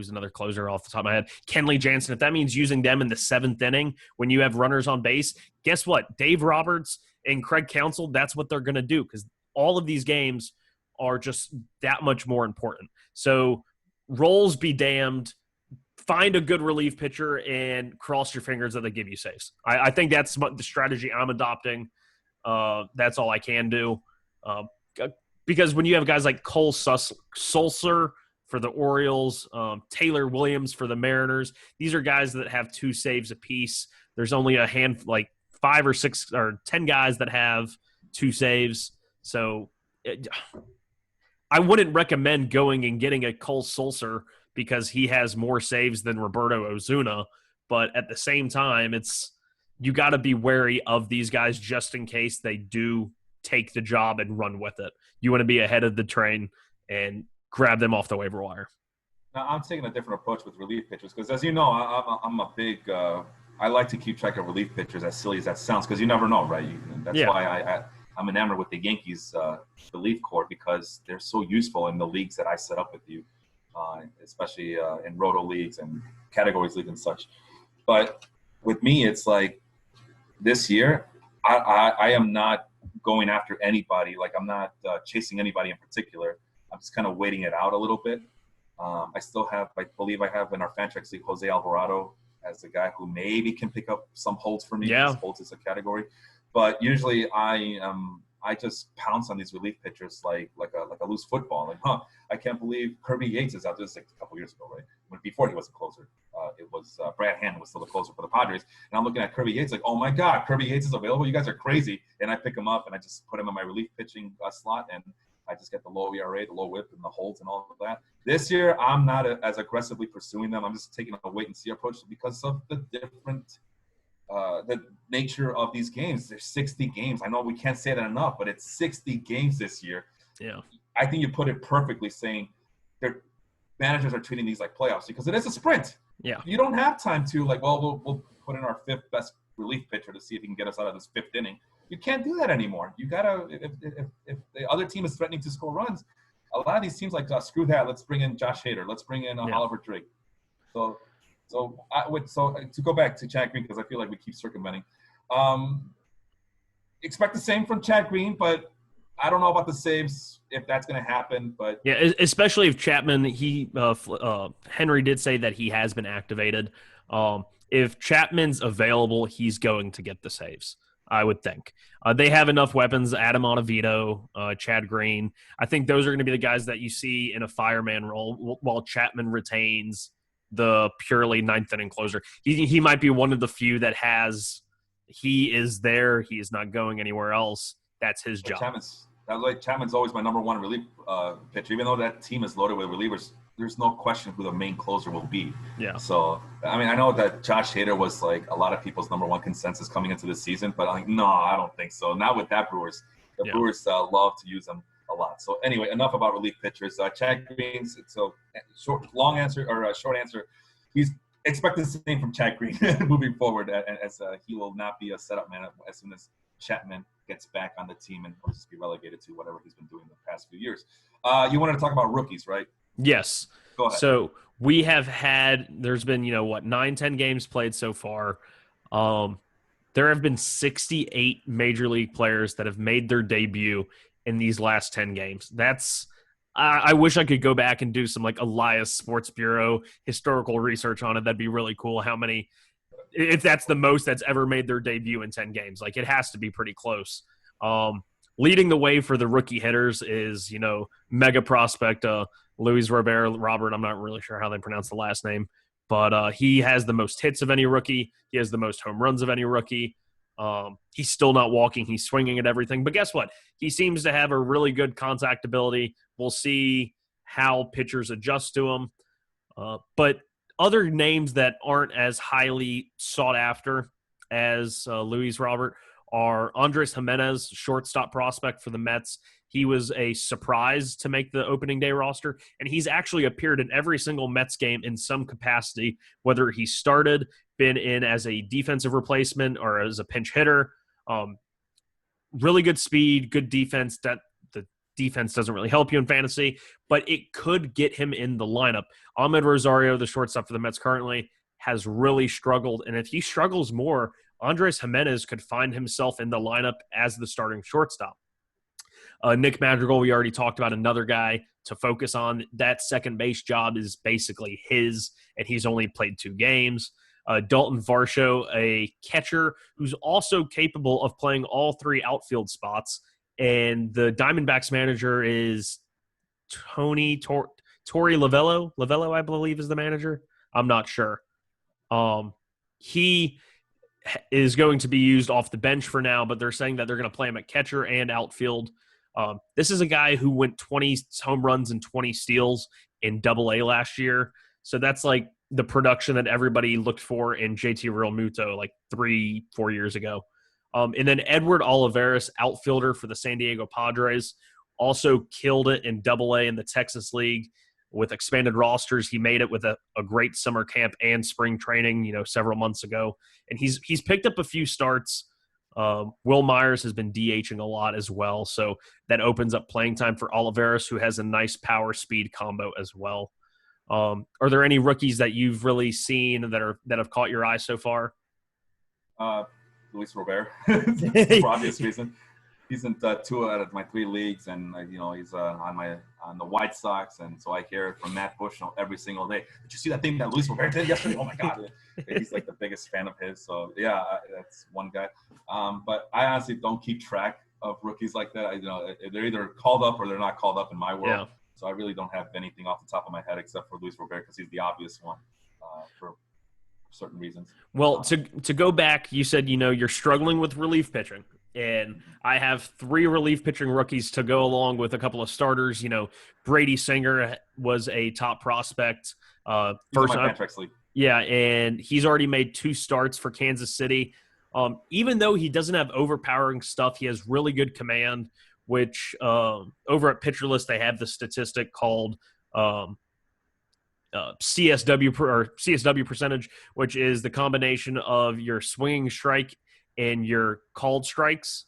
another closer off the top of my head, Kenley Jansen, if that means using them in the 7th inning when you have runners on base, guess what? Dave Roberts and Craig Counsell, that's what they're going to do, because all of these games are just that much more important. So roles be damned. Find a good relief pitcher and cross your fingers that they give you saves. I think that's the strategy I'm adopting. That's all I can do. Because when you have guys like Cole Sulser for the Orioles, Taylor Williams for the Mariners, these are guys that have 2 saves apiece. There's only a handful, like 5 or 6 or 10 guys that have 2 saves. So I wouldn't recommend going and getting a Cole Sulser because he has more saves than Roberto Ozuna. But at the same time, you got to be wary of these guys just in case they do take the job and run with it. You want to be ahead of the train and grab them off the waiver wire. Now, I'm taking a different approach with relief pitchers because, as you know, I'm a big I like to keep track of relief pitchers, as silly as that sounds, because you never know, right? That's why I'm enamored with the Yankees relief corps, because they're so useful in the leagues that I set up with you. especially in roto leagues and categories leagues and such. But with me, it's like this year, I am not going after anybody. Like I'm not chasing anybody in particular. I'm just kind of waiting it out a little bit. I still have, I believe I have in our Fantrax league, Jose Alvarado as a guy who maybe can pick up some holds for me because Yeah. holds is a category. But usually I just pounce on these relief pitchers like a loose football. Like, I can't believe Kirby Yates is out. This is like a couple years ago, right? When before he was a closer, it was Brad Hand was still the closer for the Padres. And I'm looking at Kirby Yates like, oh my God, Kirby Yates is available. You guys are crazy. And I pick him up and I just put him in my relief pitching slot, and I just get the low ERA, the low WHIP, and the holds and all of that. This year, I'm not as aggressively pursuing them. I'm just taking a wait and see approach because of the different the nature of these games. There's 60 games. I know we can't say that enough, but it's 60 games this year. Yeah. I think you put it perfectly saying their managers are treating these like playoffs because it is a sprint. Yeah. You don't have time to like, well, we'll put in our fifth best relief pitcher to see if he can get us out of this fifth inning. You can't do that anymore. You gotta if the other team is threatening to score runs, a lot of these teams like screw that. Let's bring in Josh Hader. Let's bring in Oliver Drake. So to go back to Chad Green because I feel like we keep circumventing. Expect the same from Chad Green, but I don't know about the saves if that's going to happen. But yeah, especially if Chapman, Henry did say that he has been activated. If Chapman's available, he's going to get the saves, I would think. They have enough weapons, Adam Ottavino, Chad Green. I think those are going to be the guys that you see in a fireman role while Chapman retains the purely ninth inning closer. He might be one of the few that he is there. He is not going anywhere else. That's his job. Chapman's always my number one relief pitcher. Even though that team is loaded with relievers, there's no question who the main closer will be. Yeah. So, I mean, I know that Josh Hader was like a lot of people's number one consensus coming into the season, but I'm like, no, I don't think so. Not with that Brewers. The Brewers love to use them a lot. So anyway, enough about relief pitchers. Chad Green. So short answer. He's expect the same from Chad Green moving forward, as he will not be a setup man as soon as Chapman gets back on the team and will just be relegated to whatever he's been doing the past few years. You wanted to talk about rookies, right? Yes. Go ahead. So we have there's been, 9-10 games played so far. There have been 68 major league players that have made their debut in these last 10 games. I wish I could go back and do some like Elias Sports Bureau historical research on it. That'd be really cool. How many, if that's the most that's ever made their debut in 10 games, like it has to be pretty close. Leading the way for the rookie hitters is, mega prospect Luis Robert. I'm not really sure how they pronounce the last name, but he has the most hits of any rookie. He has the most home runs of any rookie. He's still not walking. He's swinging at everything. But guess what? He seems to have a really good contact ability. We'll see how pitchers adjust to him. But other names that aren't as highly sought after as Luis Robert are Andres Jimenez, shortstop prospect for the Mets. He was a surprise to make the opening day roster, and he's actually appeared in every single Mets game in some capacity, whether he started, been in as a defensive replacement, or as a pinch hitter. Really good speed, good defense. That the defense doesn't really help you in fantasy, but it could get him in the lineup. Ahmed Rosario, the shortstop for the Mets currently, has really struggled, and if he struggles more, Andres Jimenez could find himself in the lineup as the starting shortstop. Nick Madrigal, we already talked about, another guy to focus on. That second base job is basically his, and he's only played 2 games. Dalton Varsho, a catcher who's also capable of playing all 3 outfield spots. And the Diamondbacks manager is Torey Lavello. Lavello, I believe, is the manager. I'm not sure. He is going to be used off the bench for now, but they're saying that they're going to play him at catcher and outfield. This is a guy who went 20 home runs and 20 steals in Double-A last year. So that's like the production that everybody looked for in JT Realmuto like 3-4 years ago. And then Edward Olivares, outfielder for the San Diego Padres, also killed it in Double-A in the Texas League with expanded rosters. He made it with a great summer camp and spring training, several months ago. And he's picked up a few starts. Will Myers has been DHing a lot as well, so that opens up playing time for Olivares, who has a nice power speed combo as well. Are there any rookies that you've really seen that have caught your eye so far? Luis Robert, for obvious reason. He's in 2 out of my 3 leagues, and he's on the White Sox, and so I hear it from Matt Bush every single day. Did you see that thing that Luis Robert did yesterday? Oh my God, he's like the biggest fan of his. So yeah, that's one guy. But I honestly don't keep track of rookies like that. They're either called up or they're not called up in my world. Yeah. So I really don't have anything off the top of my head except for Luis Robert because he's the obvious one for certain reasons. Well, to go back, you said you're struggling with relief pitching. And I have 3 relief pitching rookies to go along with a couple of starters. Brady Singer was a top prospect. First time. Yeah, and he's already made 2 starts for Kansas City. Even though he doesn't have overpowering stuff, he has really good command, which over at Pitcher List, they have the statistic called CSW percentage, which is the combination of your swinging strike and your called strikes.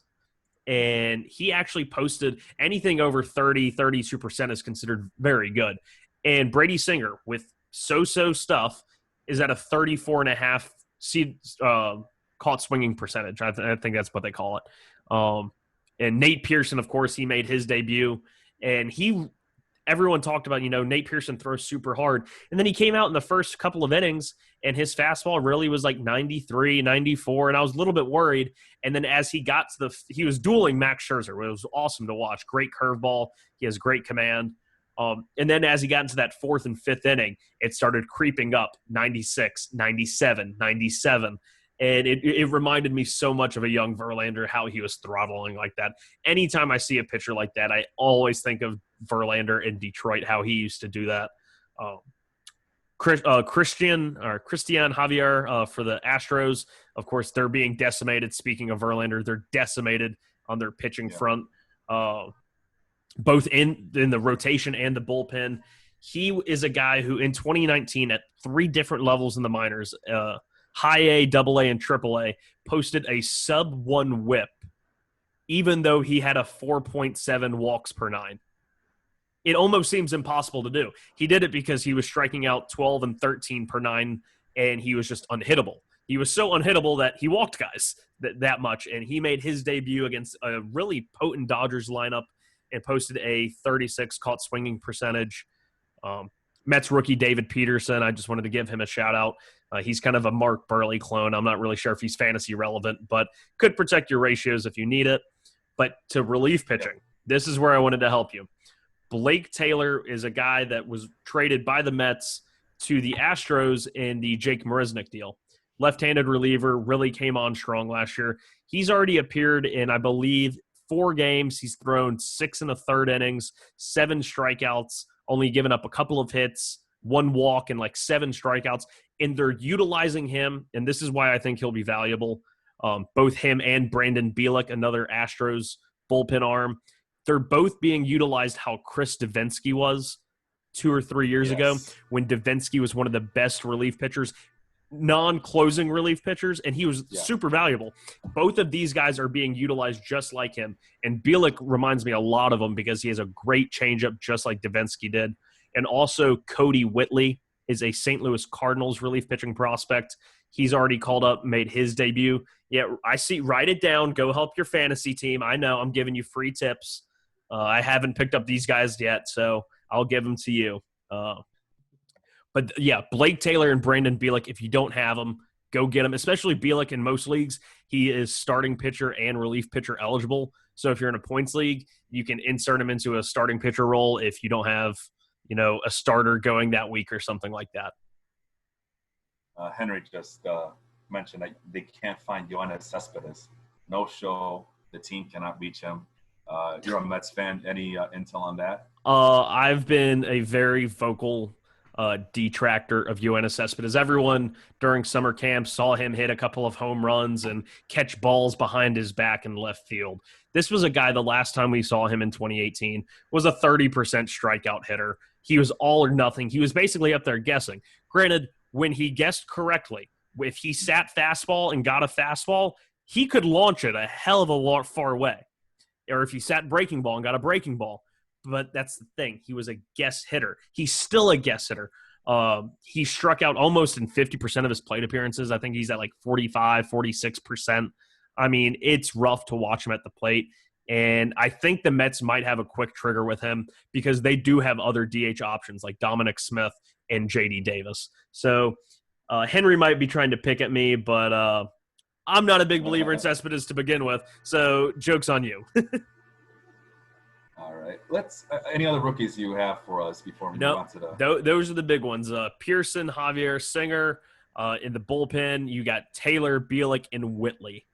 And he actually posted anything over 32% is considered very good. And Brady Singer with so-so stuff is at a 34.5 caught swinging percentage. I think that's what they call it. And Nate Pearson, of course, he made his debut, and everyone talked about, Nate Pearson throws super hard. And then he came out in the first couple of innings, and his fastball really was like 93, 94, and I was a little bit worried. And then as he got to he was dueling Max Scherzer. It was awesome to watch. Great curveball. He has great command. And then as he got into that 4th and 5th inning, it started creeping up, 96, 97, 97. And it reminded me so much of a young Verlander, how he was throttling like that. Anytime I see a pitcher like that, I always think of Verlander in Detroit, how he used to do that. Christian Javier for the Astros, of course, they're being decimated. Speaking of Verlander, they're decimated on their pitching front, both in the rotation and the bullpen. He is a guy who in 2019 at 3 different levels in the minors, high A, double A, and triple A, posted a sub-1 whip, even though he had a 4.7 walks per 9. It almost seems impossible to do. He did it because he was striking out 12 and 13 per 9, and he was just unhittable. He was so unhittable that he walked guys that much, and he made his debut against a really potent Dodgers lineup and posted a 36 caught swinging percentage. Mets rookie David Peterson, I just wanted to give him a shout-out. He's kind of a Mark Burley clone. I'm not really sure if he's fantasy relevant, but could protect your ratios if you need it. But to relief pitching, this is where I wanted to help you. Blake Taylor is a guy that was traded by the Mets to the Astros in the Jake Marisnick deal. Left-handed reliever, really came on strong last year. He's already appeared in, I believe, 4 games. He's thrown 6 1/3 innings, 7 strikeouts, only given up a couple of hits, 1 walk, and like 7 strikeouts. And they're utilizing him, and this is why I think he'll be valuable. Both him and Brandon Bielak, another Astros bullpen arm, they're both being utilized how Chris Davinsky was 2 or 3 years ago, when Davinsky was one of the best relief pitchers, non-closing relief pitchers, and he was super valuable. Both of these guys are being utilized just like him, and Bielak reminds me a lot of him because he has a great changeup just like Davinsky did. And also Cody Whitley is a St. Louis Cardinals relief pitching prospect. He's already called up, made his debut. Yeah, I see. Write it down. Go help your fantasy team. I know I'm giving you free tips. I haven't picked up these guys yet, so I'll give them to you. But yeah, Blake Taylor and Brandon Bielak, if you don't have them, go get them, especially Bielak in most leagues. He is starting pitcher and relief pitcher eligible. So if you're in a points league, you can insert him into a starting pitcher role if you don't have, a starter going that week or something like that. Henry just mentioned that they can't find Yoenis Cespedes. No show. The team cannot reach him. You're a Mets fan. Any intel on that? I've been a very vocal detractor of Yoenis Cespedes. Everyone during summer camp saw him hit a couple of home runs and catch balls behind his back in left field. This was a guy, the last time we saw him in 2018, was a 30% strikeout hitter. He was all or nothing. He was basically up there guessing. Granted, when he guessed correctly, if he sat fastball and got a fastball, he could launch it a hell of a lot far away. Or if he sat breaking ball and got a breaking ball. But that's the thing. He was a guess hitter. He's still a guess hitter. He struck out almost in 50% of his plate appearances. I think he's at like 45, 46%. I mean, it's rough to watch him at the plate. And I think the Mets might have a quick trigger with him because they do have other DH options like Dominic Smith and JD Davis. So Henry might be trying to pick at me, but I'm not a big believer in Cespedes to begin with. So joke's on you. All right. Let's. Any other rookies you have for us before we move on to the? Those are the big ones. Pearson, Javier Singer. In the bullpen, you got Taylor, Bielik, and Whitley.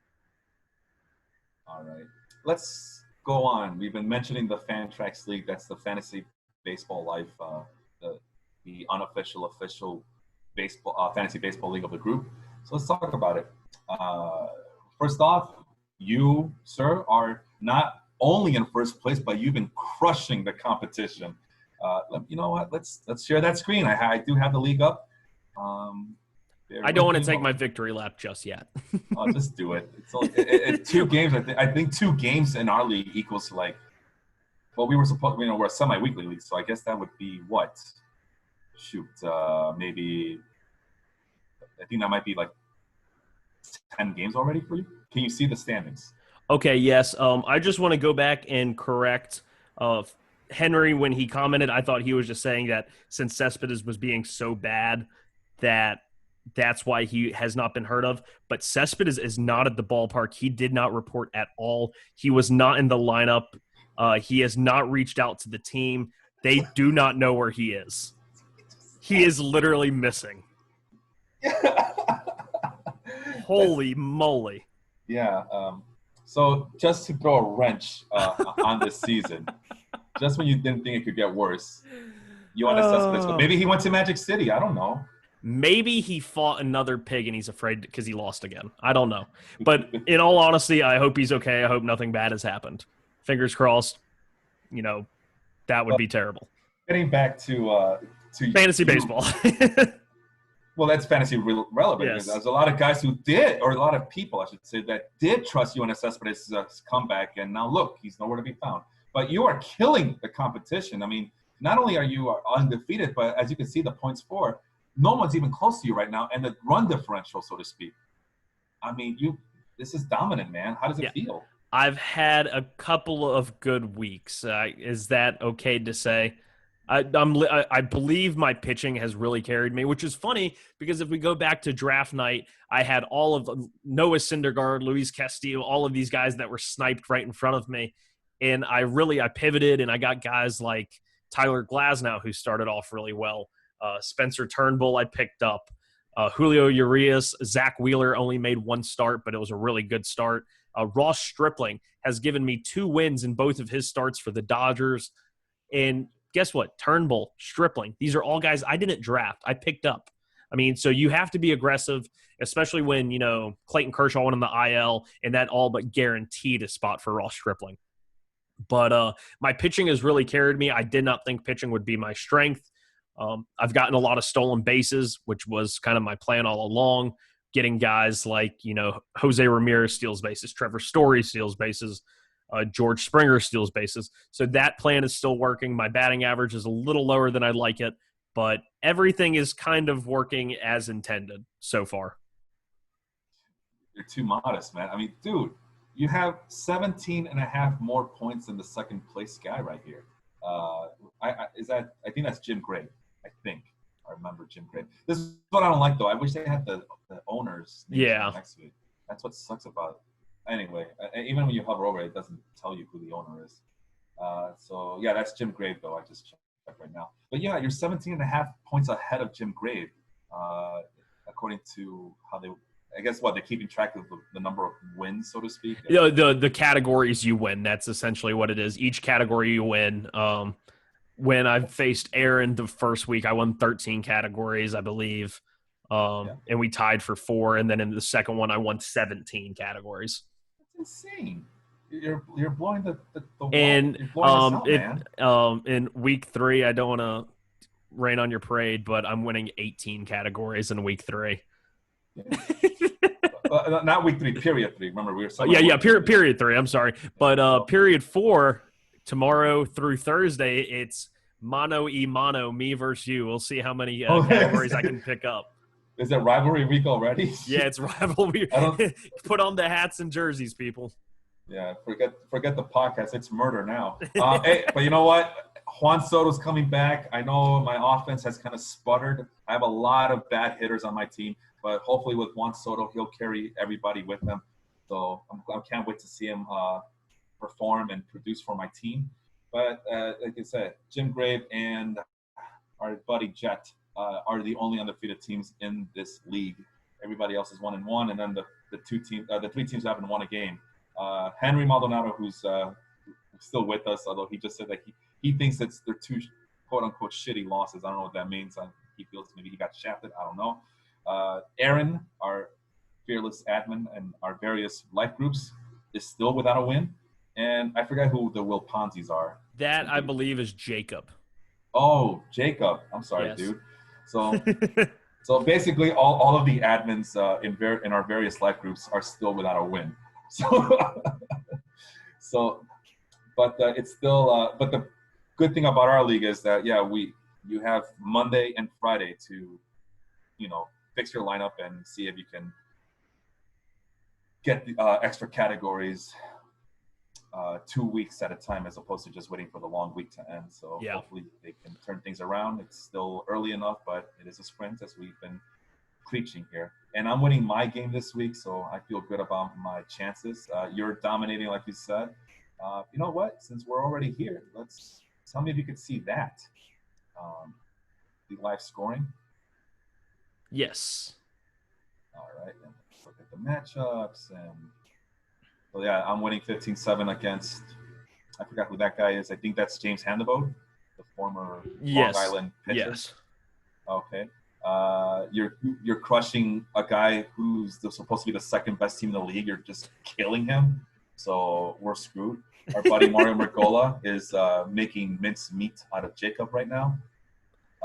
All right. Let's go on. We've been mentioning the Fantrax League. That's the Fantasy Baseball Life, the unofficial, official baseball fantasy baseball league of the group. So let's talk about it. First off, you, sir, are not only in first place, but you've been crushing the competition. You know what? Let's share that screen. I do have the league up. I don't want to take my victory lap just yet. Oh, just do it. It's 2 games. I think 2 games in our league equals to like. Well, we were supposed. We're a semi-weekly league, so I guess that would be what? Shoot, maybe. I think that might be like 10 games already for you. Can you see the standings? Okay. Yes. I just want to go back and correct. Henry, when he commented, I thought he was just saying that since Cespedes was being so bad that's why he has not been heard of. But Cespedes is not at the ballpark. He did not report at all. He was not in the lineup. He has not reached out to the team. They do not know where he is. He is literally missing. Holy moly. Yeah. So just to throw a wrench on this season, just when you didn't think it could get worse, you want to Cespedes. But maybe he went to Magic City. I don't know. Maybe he fought another pig and he's afraid because he lost again. I don't know. But in all honesty, I hope he's okay. I hope nothing bad has happened. Fingers crossed. That would be terrible. Getting back to fantasy baseball. Well, that's fantasy relevant. Yes. There's a lot of guys who did, or a lot of people, I should say, that did trust you in Cespedes' comeback, and now look, he's nowhere to be found. But you are killing the competition. I mean, not only are you undefeated, but as you can see, the points for, no one's even close to you right now, and the run differential, so to speak. I mean, this is dominant, man. How does it feel? I've had a couple of good weeks. Is that okay to say? I believe my pitching has really carried me, which is funny because if we go back to draft night, I had all of Noah Syndergaard, Luis Castillo, all of these guys that were sniped right in front of me. And I pivoted and I got guys like Tyler Glasnow, who started off really well. Spencer Turnbull I picked up. Julio Urias, Zach Wheeler only made 1 start, but it was a really good start. Ross Stripling has given me 2 wins in both of his starts for the Dodgers. And guess what? Turnbull, Stripling, these are all guys I didn't draft. I picked up. I mean, so you have to be aggressive, especially when, Clayton Kershaw went on the IL, and that all but guaranteed a spot for Ross Stripling. But my pitching has really carried me. I did not think pitching would be my strength. I've gotten a lot of stolen bases, which was kind of my plan all along, getting guys like, Jose Ramirez steals bases, Trevor Story steals bases, George Springer steals bases. So that plan is still working. My batting average is a little lower than I'd like it, but everything is kind of working as intended so far. You're too modest, man. I mean, dude, you have 17 and a half more points than the second place guy right here. I think that's Jim Gray. I think I remember Jim Gray. This is what I don't like, though. I wish they had the owners next to it. That's what sucks about it. Anyway, even when you hover over it, it doesn't tell you who the owner is. So, yeah, that's Jim Grave, though. I just checked right now. But, yeah, you're 17 and a half points ahead of Jim Grave, according to how they – I guess, they're keeping track of the number of wins, so to speak? The categories you win. That's essentially what it is. Each category you win. When I faced Aaron the first week, I won 13 categories, I believe. And we tied for 4. And then in the second one, I won 17 categories. That's insane. You're blowing the wall. And you're blowing us out, man. In week 3, I don't want to rain on your parade, but I'm winning 18 categories in week 3. Yeah. Not week 3, period 3. Remember, we were period 3. I'm sorry, but period 4 tomorrow through Thursday. It's Mano y mano, me versus you. We'll see how many Oh, categories I can pick up. is it rivalry week already? Yeah, it's rivalry. I don't. Put on the hats and jerseys, people. Yeah, forget the podcast. It's murder now. Hey, but you know what? Juan Soto's coming back. I know my offense has kind of sputtered. I have a lot of bad hitters on my team, but hopefully with Juan Soto, he'll carry everybody with him. So I can't wait to see him perform and produce for my team. But like I said, Jim Grave and our buddy Jet are the only undefeated teams in this league. Everybody else is 1-1, and then the three teams haven't won a game. Henry Maldonado, who's still with us, although he just said that he thinks they're two quote unquote shitty losses. I don't know what that means. He feels maybe he got shafted. I don't know. Aaron, our fearless admin and our various life groups, is still without a win. And I forget who the Will Ponzis are. That, I believe, is Jacob. Oh, Jacob. I'm sorry, yes. dude. So basically, all of the admins in our various life groups are still without a win. But it's still. But the good thing about our league is that you have Monday and Friday to, fix your lineup and see if you can get the extra categories 2 weeks at a time, as opposed to just waiting for the long week to end. So hopefully they can turn things around. It's still early enough, but it is a sprint, as we've been preaching here. And I'm winning my game this week, so I feel good about my chances. You're dominating, like you said. You know what? Since we're already here, let's tell me if you could see that. The live scoring. Yes. All right. And look at the matchups. And so, yeah, I'm winning 15-7 against, I forgot who that guy is. I think that's James Handebo, the former Long Island pitcher. Yes. Okay. You're crushing a guy who's supposed to be the second best team in the league. You're just killing him. So we're screwed. Our buddy Mario Mercola is making mince meat out of Jacob right now.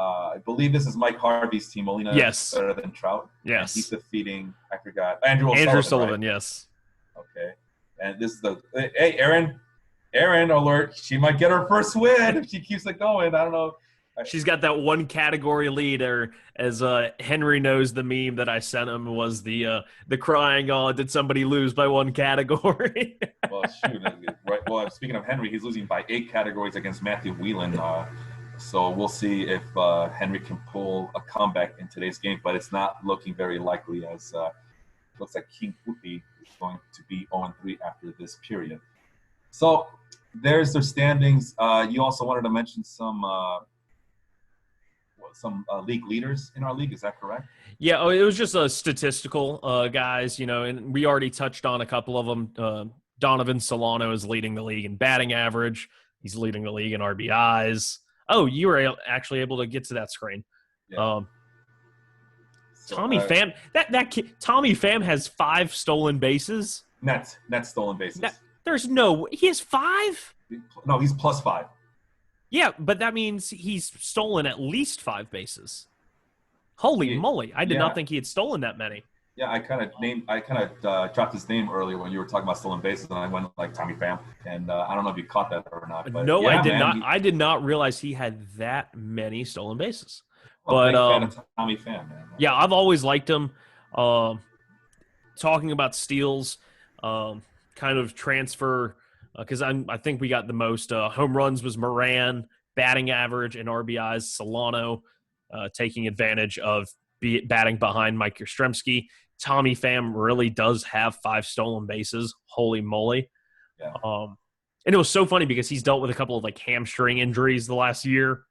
I believe this is Mike Harvey's team. Molina is better than Trout. Yes. And he's defeating, I forgot, Andrew Sullivan, right? Yes. Okay. And this is hey, Aaron alert. She might get her first win if she keeps it going. I don't know. She's got that one category lead, or as Henry knows, the meme that I sent him was the crying, oh, did somebody lose by one category? Well, shoot. Right. Well, speaking of Henry, he's losing by 8 categories against Matthew Whelan. So we'll see if Henry can pull a comeback in today's game, but it's not looking very likely, as it looks like King Pupi is going to be 0-3 after this period. So there's their standings. You also wanted to mention some league leaders in our league. Is that correct? Yeah, it was just a statistical guys, and we already touched on a couple of them. Donovan Solano is leading the league in batting average. He's leading the league in RBIs. Oh, you were actually able to get to that screen. Yeah. Tommy Pham, that kid, Tommy Pham has 5 stolen bases. Net stolen bases. He has 5? No, he's +5. Yeah, but that means he's stolen at least 5 bases. Holy moly! I did not think he had stolen that many. Yeah, I kind of dropped his name earlier when you were talking about stolen bases, and I went like Tommy Pham, and I don't know if you caught that or not. But no, I did not. I did not realize he had that many stolen bases. Well, big fan of Tommy Pham, man. Yeah, I've always liked him. Talking about steals, kind of transfer, because I think we got the most home runs was Moran, batting average and RBIs Solano, taking advantage of batting behind Mike Yastrzemski. Tommy Pham really does have 5 stolen bases. Holy moly. Yeah. And it was so funny because he's dealt with a couple of hamstring injuries the last year.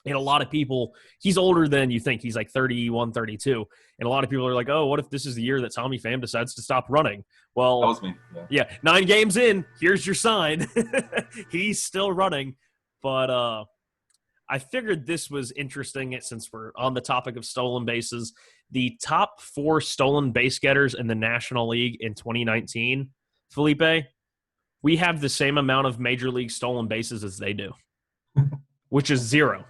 And a lot of people, he's older than you think. He's like 31, 32. And a lot of people are like, oh, what if this is the year that Tommy Pham decides to stop running? Well, that was me. Yeah, 9 games in, here's your sign. He's still running. But I figured this was interesting since we're on the topic of stolen bases. The top 4 stolen base getters in the National League in 2019, Felipe, we have the same amount of Major League stolen bases as they do, which is 0.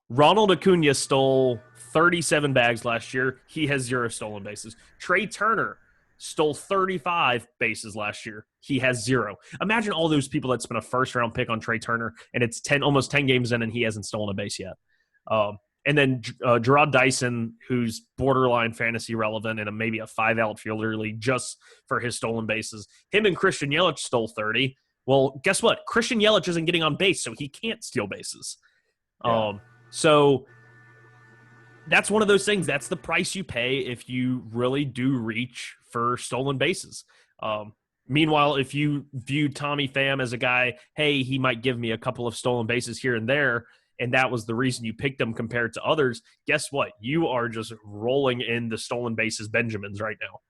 Ronald Acuna stole 37 bags last year. He has 0 stolen bases. Trey Turner stole 35 bases last year. He has 0. Imagine all those people that spent a first-round pick on Trey Turner, and it's almost 10 games in, and he hasn't stolen a base yet. And then Gerard Dyson, who's borderline fantasy relevant and maybe a 5 outfielder league just for his stolen bases. Him and Christian Yelich stole 30. Well, guess what? Christian Yelich isn't getting on base, so he can't steal bases. Yeah. So that's one of those things. That's the price you pay if you really do reach for stolen bases. Meanwhile, if you view Tommy Pham as a guy, hey, he might give me a couple of stolen bases here and there, and that was the reason you picked him compared to others, guess what? You are just rolling in the stolen bases Benjamins right now.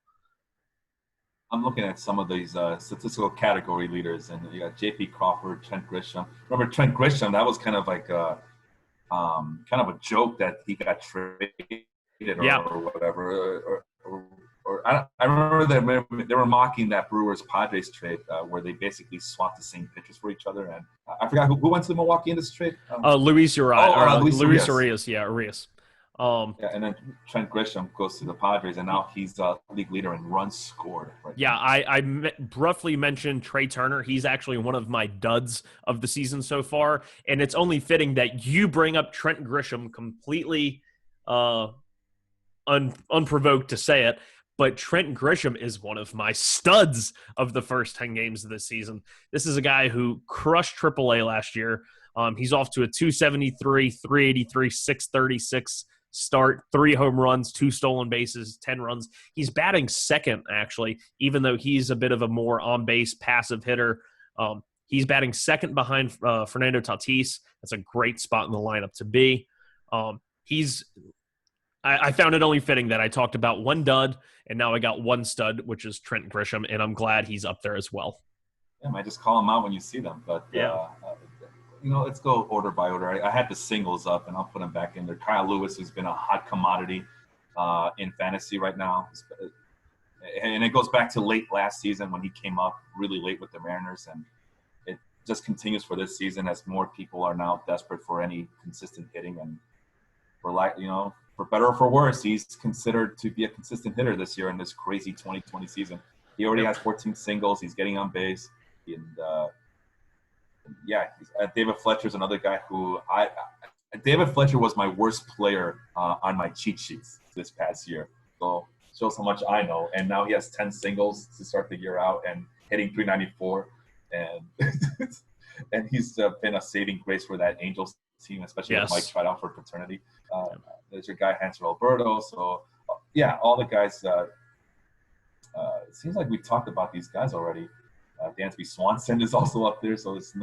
I'm looking at some of these statistical category leaders, and you got J.P. Crawford, Trent Grisham. Remember Trent Grisham? That was kind of like a joke that he got traded or whatever. I remember they were mocking that Brewers Padres trade where they basically swapped the same pitchers for each other, and I forgot who went to Milwaukee in this trade. Luis Urias. Luis Urias. Yeah, Urias. And then Trent Grisham goes to the Padres, and now he's a league leader in runs scored. I roughly mentioned Trey Turner. He's actually one of my duds of the season so far, and it's only fitting that you bring up Trent Grisham completely unprovoked to say it, but Trent Grisham is one of my studs of the first 10 games of this season. This is a guy who crushed AAA last year. He's off to a 273, 383, 636 start, 3 home runs, 2 stolen bases, 10 runs. He's batting second, actually, even though he's a bit of a more on-base passive hitter. He's batting second behind Fernando Tatis. That's a great spot in the lineup to be. I found it only fitting that I talked about one dud, and now I got one stud, which is Trent Grisham, and I'm glad he's up there as well. Yeah, I just call them out when you see them. But, let's go order by order. I had the singles up, and I'll put them back in there. Kyle Lewis, who's been a hot commodity in fantasy right now. And it goes back to late last season when he came up really late with the Mariners, and it just continues for this season as more people are now desperate for any consistent hitting. And for better or for worse, he's considered to be a consistent hitter this year in this crazy 2020 season. He already has 14 singles. He's getting on base. And, David Fletcher's another guy who David Fletcher was my worst player on my cheat sheets this past year. So shows how much I know. And now he has 10 singles to start the year out and hitting 394. And and he's been a saving grace for that Angels team, especially when Mike tried out for paternity. There's your guy, Hanser Alberto. So, all the guys. It seems like we talked about these guys already. Dansby Swanson is also up there, so it's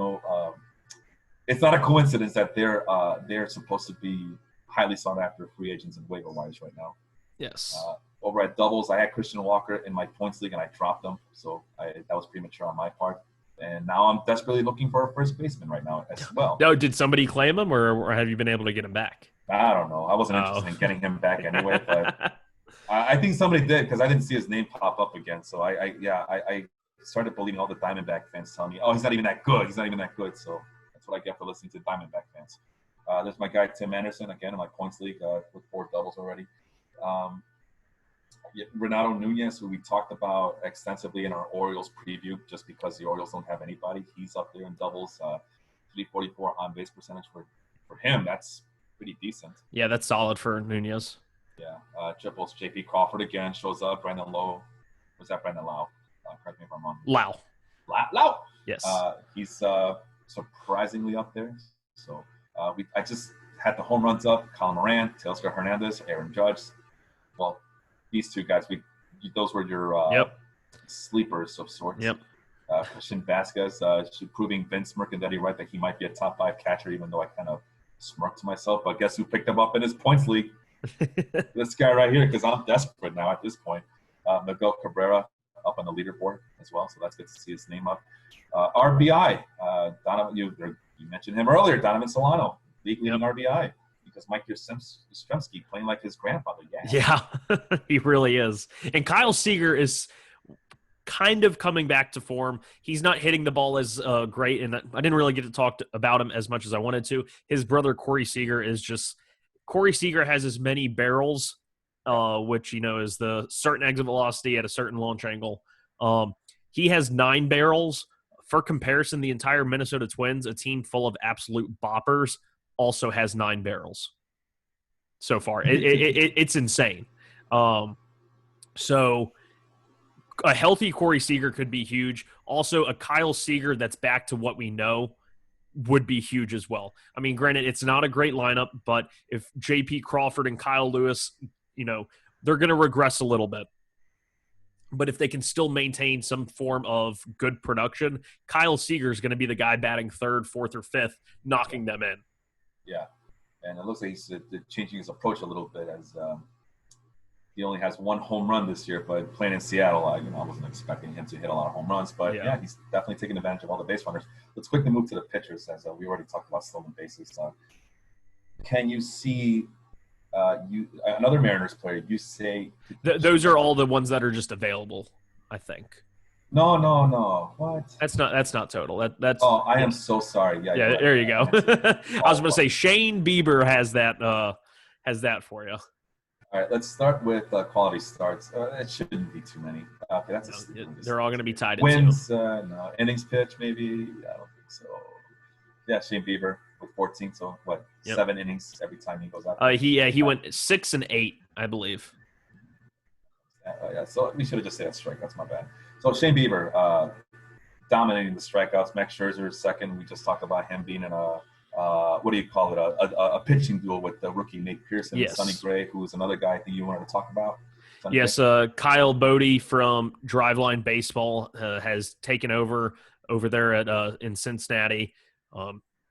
it's not a coincidence that they're supposed to be highly sought after free agents and waiver wires right now. Yes. Over at doubles, I had Christian Walker in my points league, and I dropped him, so that was premature on my part. And now I'm desperately looking for a first baseman right now as well. No, did somebody claim him, or have you been able to get him back? I don't know. I wasn't interested in getting him back anyway, but I think somebody did because I didn't see his name pop up again. So I started believing all the Diamondback fans telling me, oh, he's not even that good. He's not even that good. So that's what I get for listening to Diamondback fans. There's my guy, Tim Anderson, again, in my points league with 4 doubles already. Renato Nunez, who we talked about extensively in our Orioles preview, just because the Orioles don't have anybody. He's up there in doubles, 344 on-base percentage for him. That's pretty decent. Yeah, that's solid for Nunez. Yeah, triples. J.P. Crawford again shows up. Brandon Lowe. Was that Brandon Lau? Correct me if I'm wrong. Lau. Yes. He's surprisingly up there. So I just had the home runs up. Colin Moran, Teoscar Hernandez, Aaron Judge. Well, these two guys, those were your sleepers of sorts. Yep. Christian Vasquez proving Vince Mercandetti right that he might be a top 5 catcher, even though I kind of smirked to myself. But guess who picked him up in his points league? This guy right here, because I'm desperate now at this point. Miguel Cabrera up on the leaderboard as well, so that's good to see his name up. RBI, Donovan, you mentioned him earlier, Donovan Solano, league leading RBI, because Mike Yastrzemski playing like his grandfather. Yeah, he really is. And Kyle Seager is kind of coming back to form. He's not hitting the ball as great, and I didn't really get to talk about him as much as I wanted to. His brother, Corey Seager, has as many barrels which is the certain exit velocity at a certain launch angle. He has 9 barrels. For comparison, the entire Minnesota Twins, a team full of absolute boppers, also has 9 barrels so far. It's insane. So a healthy Corey Seager could be huge. Also, a Kyle Seager that's back to what we know would be huge as well. I mean, granted, it's not a great lineup, but if J.P. Crawford and Kyle Lewis, they're going to regress a little bit. But if they can still maintain some form of good production, Kyle Seager is going to be the guy batting 3rd, 4th, or 5th, knocking them in. Yeah, and it looks like he's changing his approach a little bit as he only has 1 home run this year, but playing in Seattle, I wasn't expecting him to hit a lot of home runs. But yeah, he's definitely taking advantage of all the base runners. Let's quickly move to the pitchers, as we already talked about stolen bases. Can you see another Mariners player? You say those are all the ones that are just available, I think. No. What? That's not total. That's. Oh, I am so sorry. Yeah. Yeah. There you go. I was going to say Shane Bieber has that for you. All right, let's start with quality starts. It shouldn't be too many. Okay, that's they're all going to be tied in. Wins, no. Innings pitch, maybe. I don't think so. Yeah, Shane Bieber with 14. So what? Yep. 7 innings every time he goes out. He went 6 and 8, I believe. Yeah. So we should have just said strikeouts. My bad. So Shane Bieber dominating the strikeouts. Max Scherzer second. We just talked about him being in what do you call it? A pitching duel with the rookie Nate Pearson and Sonny Gray, who is another guy I think you wanted to talk about. Yes, Kyle Bodie from Driveline Baseball has taken over there at in Cincinnati.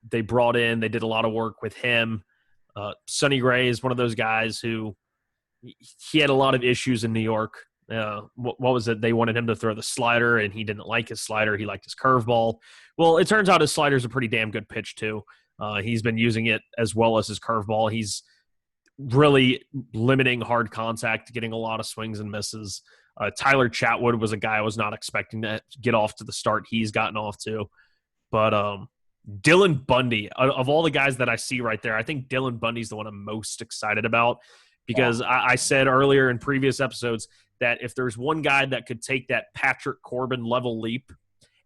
They did a lot of work with him. Sonny Gray is one of those guys who he had a lot of issues in New York. What was it? They wanted him to throw the slider, and he didn't like his slider. He liked his curveball. Well, it turns out his slider is a pretty damn good pitch too. He's been using it as well as his curveball. He's really limiting hard contact, getting a lot of swings and misses. Tyler Chatwood was a guy I was not expecting to get off to the start he's gotten off to. But Dylan Bundy, of all the guys that I see right there, I think Dylan Bundy's the one I'm most excited about because I said earlier in previous episodes that if there's one guy that could take that Patrick Corbin level leap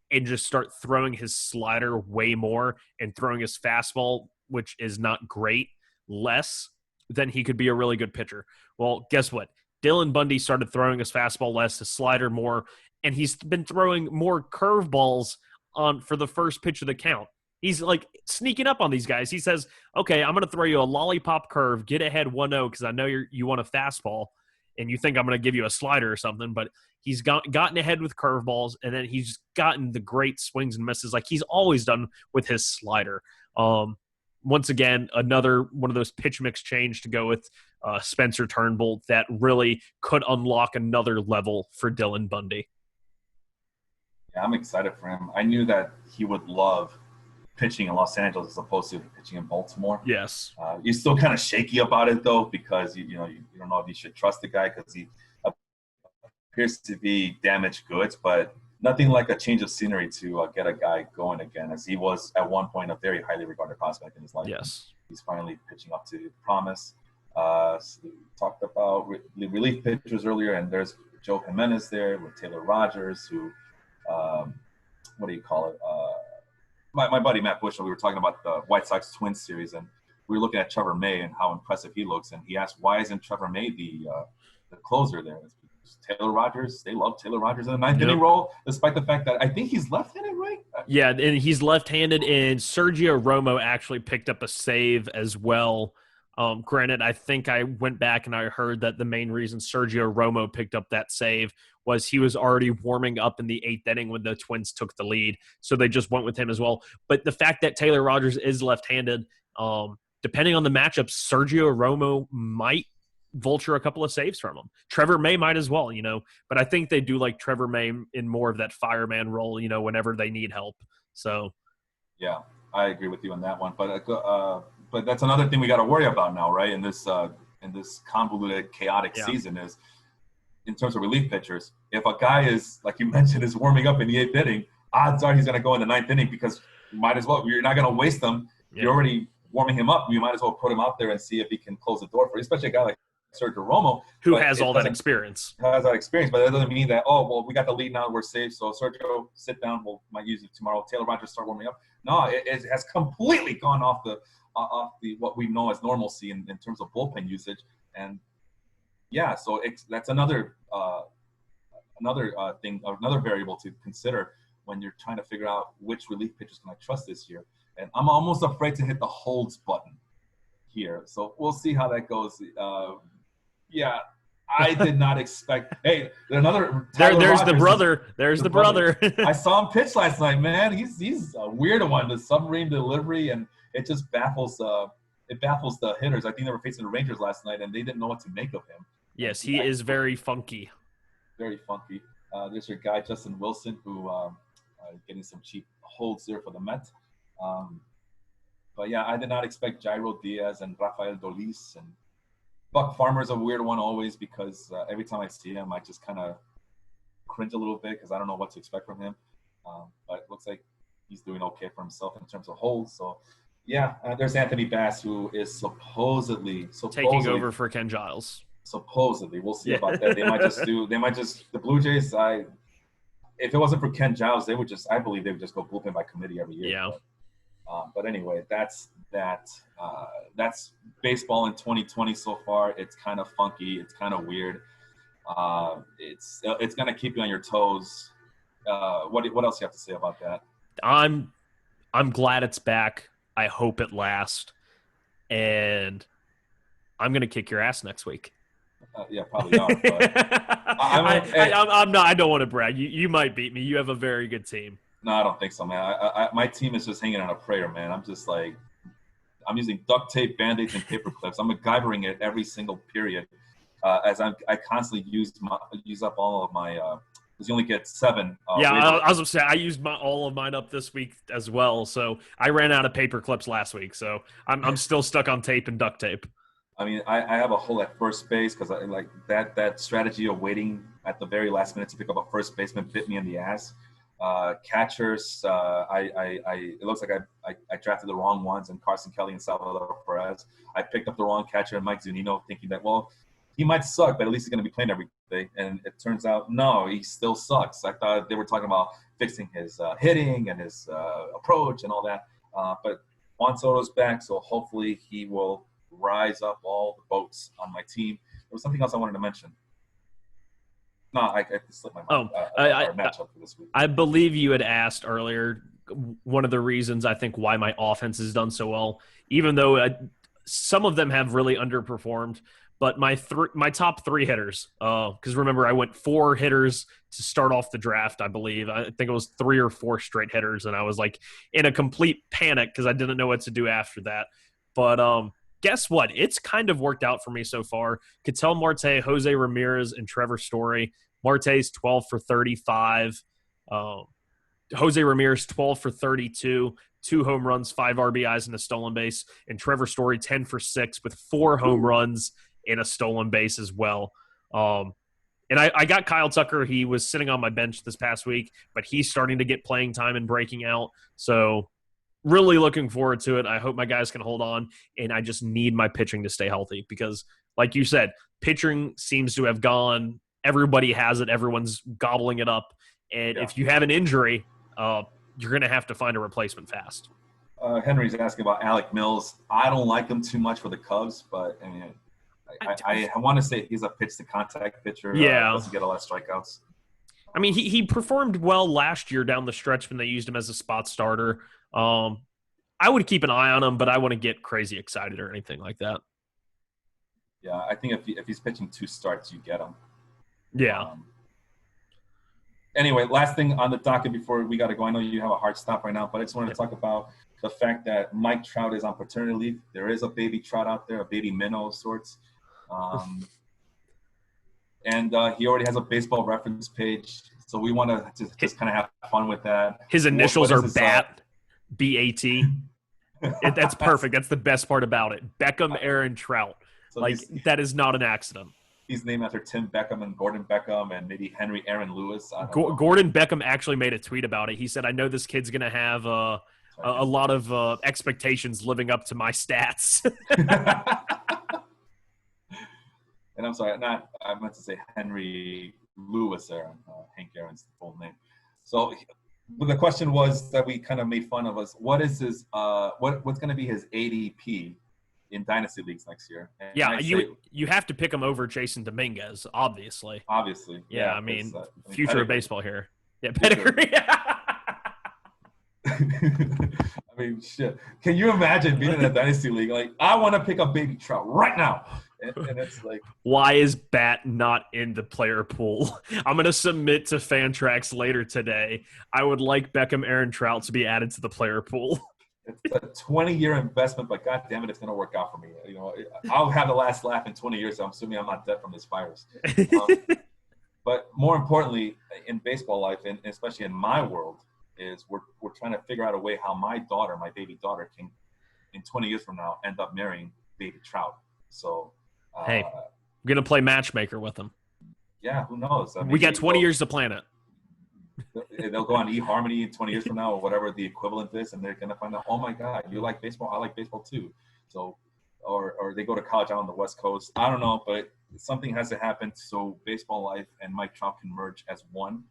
and just start throwing his slider way more and throwing his fastball, which is not great, less, then he could be a really good pitcher. Well, guess what? Dylan Bundy started throwing his fastball less, his slider more, and he's been throwing more curveballs for the first pitch of the count. He's like sneaking up on these guys. He says, okay, I'm going to throw you a lollipop curve, get ahead 1-0 because I know you want a fastball and you think I'm going to give you a slider or something, but he's gotten ahead with curveballs, and then he's gotten the great swings and misses like he's always done with his slider. Once again, another one of those pitch mix change to go with Spencer Turnbull that really could unlock another level for Dylan Bundy. Yeah, I'm excited for him. I knew that he would love pitching in Los Angeles as opposed to pitching in Baltimore. Yes. You're still kind of shaky about it, though, because you don't know if you should trust the guy because he appears to be damaged goods, but nothing like a change of scenery to get a guy going again, as he was at one point a very highly regarded prospect in his life. Yes. He's finally pitching up to promise. So we talked about relief pitchers earlier, and there's Joe Jimenez there with Taylor Rogers, who, what do you call it? My buddy Matt Bush, we were talking about the White Sox Twins series, and we were looking at Trevor May and how impressive he looks, and he asked, why isn't Trevor May the closer there? Taylor Rogers, they love Taylor Rogers in the ninth inning role, despite the fact that I think he's left-handed, right? Yeah, and he's left-handed, and Sergio Romo actually picked up a save as well. Granted, I think I went back and I heard that the main reason Sergio Romo picked up that save was he was already warming up in the 8th inning when the Twins took the lead, so they just went with him as well. But the fact that Taylor Rogers is left-handed, depending on the matchup, Sergio Romo might vulture a couple of saves from him. Trevor May might as well, but I think they do like Trevor May in more of that fireman role, whenever they need help. So, yeah, I agree with you on that one. But that's another thing we got to worry about now, right? In this convoluted, chaotic season is in terms of relief pitchers. If a guy is, like you mentioned, is warming up in the 8th inning, odds are he's going to go in the 9th inning because you might as well. You're not going to waste them. Yeah. You're already warming him up. You might as well put him out there and see if he can close the door for you, especially a guy like Sergio Romo, who but has it all that doesn't experience. has that experience. But that doesn't mean that we got the lead now, we're safe. So Sergio, sit down. We'll might use it tomorrow. Taylor Rogers start warming up. No, it has completely gone off the what we know as normalcy in terms of bullpen usage. And yeah, so that's another thing, another variable to consider when you're trying to figure out which relief pitchers can I trust this year. And I'm almost afraid to hit the holds button here. So we'll see how that goes. Yeah, I did not expect. Hey, another Tyler There's Rogers the brother. There's the brother. I saw him pitch last night, man. He's a weird one. The submarine delivery, and it just baffles. It baffles the hitters. I think they were facing the Rangers last night, and they didn't know what to make of him. Yes, he is very funky. Very funky. There's your guy Justin Wilson, who getting some cheap holds there for the Met. But yeah, I did not expect Jairo Diaz and Rafael Dolis, and Buck Farmer's a weird one always because every time I see him, I just kind of cringe a little bit because I don't know what to expect from him. But it looks like he's doing okay for himself in terms of holds. So yeah, there's Anthony Bass, who is supposedly taking over for Ken Giles. Supposedly, we'll see about that. They might just the Blue Jays. If it wasn't for Ken Giles, I believe they would just go bullpen by committee every year. Yeah. But anyway, that's baseball in 2020 so far. It's kind of funky. It's kind of weird. It's gonna keep you on your toes. What else do you have to say about that? I'm glad it's back. I hope it lasts, and I'm gonna kick your ass next week. Yeah, probably are. But I'm not. I don't want to brag. You might beat me. You have a very good team. No, I don't think so, man. My team is just hanging on a prayer, man. I'm just like, I'm using duct tape, Band-Aids, and paper clips. I'm MacGyvering it every single period, as I constantly use up all of my. Because you only get 7. I was gonna say I used all of mine up this week as well. So I ran out of paper clips last week. So I'm still stuck on tape and duct tape. I mean, I have a hole at first base because I like that strategy of waiting at the very last minute to pick up a first baseman bit me in the ass. Catchers, it looks like I drafted the wrong ones, and Carson Kelly and Salvador Perez. I picked up the wrong catcher, and Mike Zunino, thinking that, well, he might suck, but at least he's going to be playing every day. And it turns out, no, he still sucks. I thought they were talking about fixing his hitting and his approach and all that. But Juan Soto's back, so hopefully he will rise up all the boats on my team. There was something else I wanted to mention. No, I slipped my mind. Our matchup for this week. I believe you had asked earlier one of the reasons I think why my offense has done so well, even though some of them have really underperformed. But my top 3 hitters, because remember I went 4 hitters to start off the draft, I believe. I think it was 3 or 4 straight hitters, and I was like in a complete panic because I didn't know what to do after that. But guess what? It's kind of worked out for me so far. Ketel Marte, Jose Ramirez, and Trevor Story. Marte's 12 for 35. Jose Ramirez 12 for 32. 2 home runs, 5 RBIs, and a stolen base. And Trevor Story 10 for 6 with 4 home runs and a stolen base as well. And I got Kyle Tucker. He was sitting on my bench this past week, but he's starting to get playing time and breaking out. So really looking forward to it. I hope my guys can hold on, and I just need my pitching to stay healthy because, like you said, pitching seems to have gone. Everybody has it. Everyone's gobbling it up. And if you have an injury, you're going to have to find a replacement fast. Henry's asking about Alec Mills. I don't like him too much for the Cubs, but I mean, I want to say he's a pitch-to-contact pitcher. Yeah. Doesn't get a lot of strikeouts. I mean, he performed well last year down the stretch when they used him as a spot starter. I would keep an eye on him, but I wouldn't get crazy excited or anything like that. Yeah, I think if he's pitching 2 starts, you get him. Yeah. Anyway, last thing on the docket before we got to go. I know you have a hard stop right now, but I just wanted to talk about the fact that Mike Trout is on paternity leave. There is a baby Trout out there, a baby minnow of sorts. And he already has a baseball reference page. So we want to just kind of have fun with that. His initials are BAT, B-A-T. That's perfect. That's the best part about it. Beckham Aaron Trout. So that is not an accident. He's named after Tim Beckham and Gordon Beckham and maybe Henry Aaron Lewis. Gordon Beckham actually made a tweet about it. He said, I know this kid's going to have a lot of expectations living up to my stats. And I'm sorry, I meant to say Henry Lewis Aaron, Hank Aaron's full name. So the question was that we kind of made fun of us. What is his, what's going to be his ADP in dynasty leagues next year? And Yeah, I say, you have to pick him over Jason Dominguez, obviously. obviously. Yeah, I mean, future of baseball here. Yeah, pedigree. I mean, shit. Can you imagine being in a dynasty league? Like, I want to pick up Baby Trout right now. And it's like, why is Bat not in the player pool? I'm going to submit to Fantrax later today. I would like Beckham Aaron Trout to be added to the player pool. It's a 20-year investment, but God damn it, it's going to work out for me. You know, I'll have the last laugh in 20 years. So I'm assuming I'm not dead from this virus. But more importantly, in baseball life, and especially in my world, is we're trying to figure out a way how my baby daughter, can, in 20 years from now, end up marrying Baby Trout. So, hey, I'm gonna play matchmaker with them. Yeah, who knows? I mean, we got 20 years to plan it. They'll go on eHarmony in 20 years from now, or whatever the equivalent is, and they're gonna find out, oh my God, you like baseball? I like baseball too. So, or they go to college out on the West Coast. I don't know, but something has to happen so baseball life and Mike Trout can merge as one,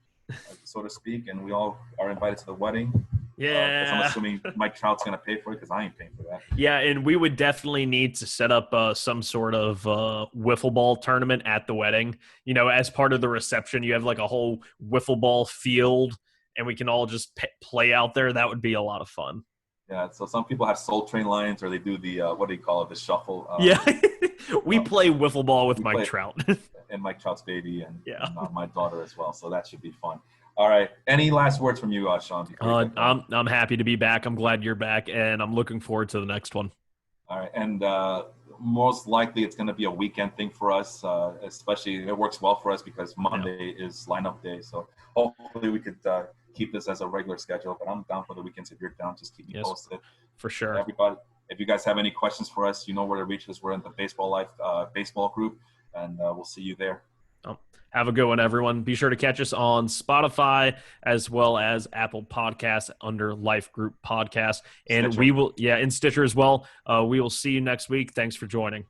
so to speak, and we all are invited to the wedding. Yeah. I'm assuming Mike Trout's going to pay for it because I ain't paying for that. Yeah, and we would definitely need to set up some sort of wiffle ball tournament at the wedding. You know, as part of the reception, you have like a whole wiffle ball field, and we can all just play out there. That would be a lot of fun. Yeah, so some people have Soul Train lines, or they do the, what do you call it, the shuffle. Yeah, we play wiffle ball with Mike Trout. And Mike Trout's baby, and yeah, my daughter as well. So that should be fun. All right. Any last words from you, Sean? I'm happy to be back. I'm glad you're back, and I'm looking forward to the next one. All right. And most likely it's going to be a weekend thing for us, especially it works well for us because Monday is lineup day. So hopefully we could keep this as a regular schedule. But I'm down for the weekends. If you're down, just keep me posted. For sure. Everybody, if you guys have any questions for us, you know where to reach us. We're in the Baseball Life baseball group, and we'll see you there. Have a good one, everyone. Be sure to catch us on Spotify as well as Apple Podcasts under Life Group Podcast. And Stitcher. We will, in Stitcher as well. We will see you next week. Thanks for joining.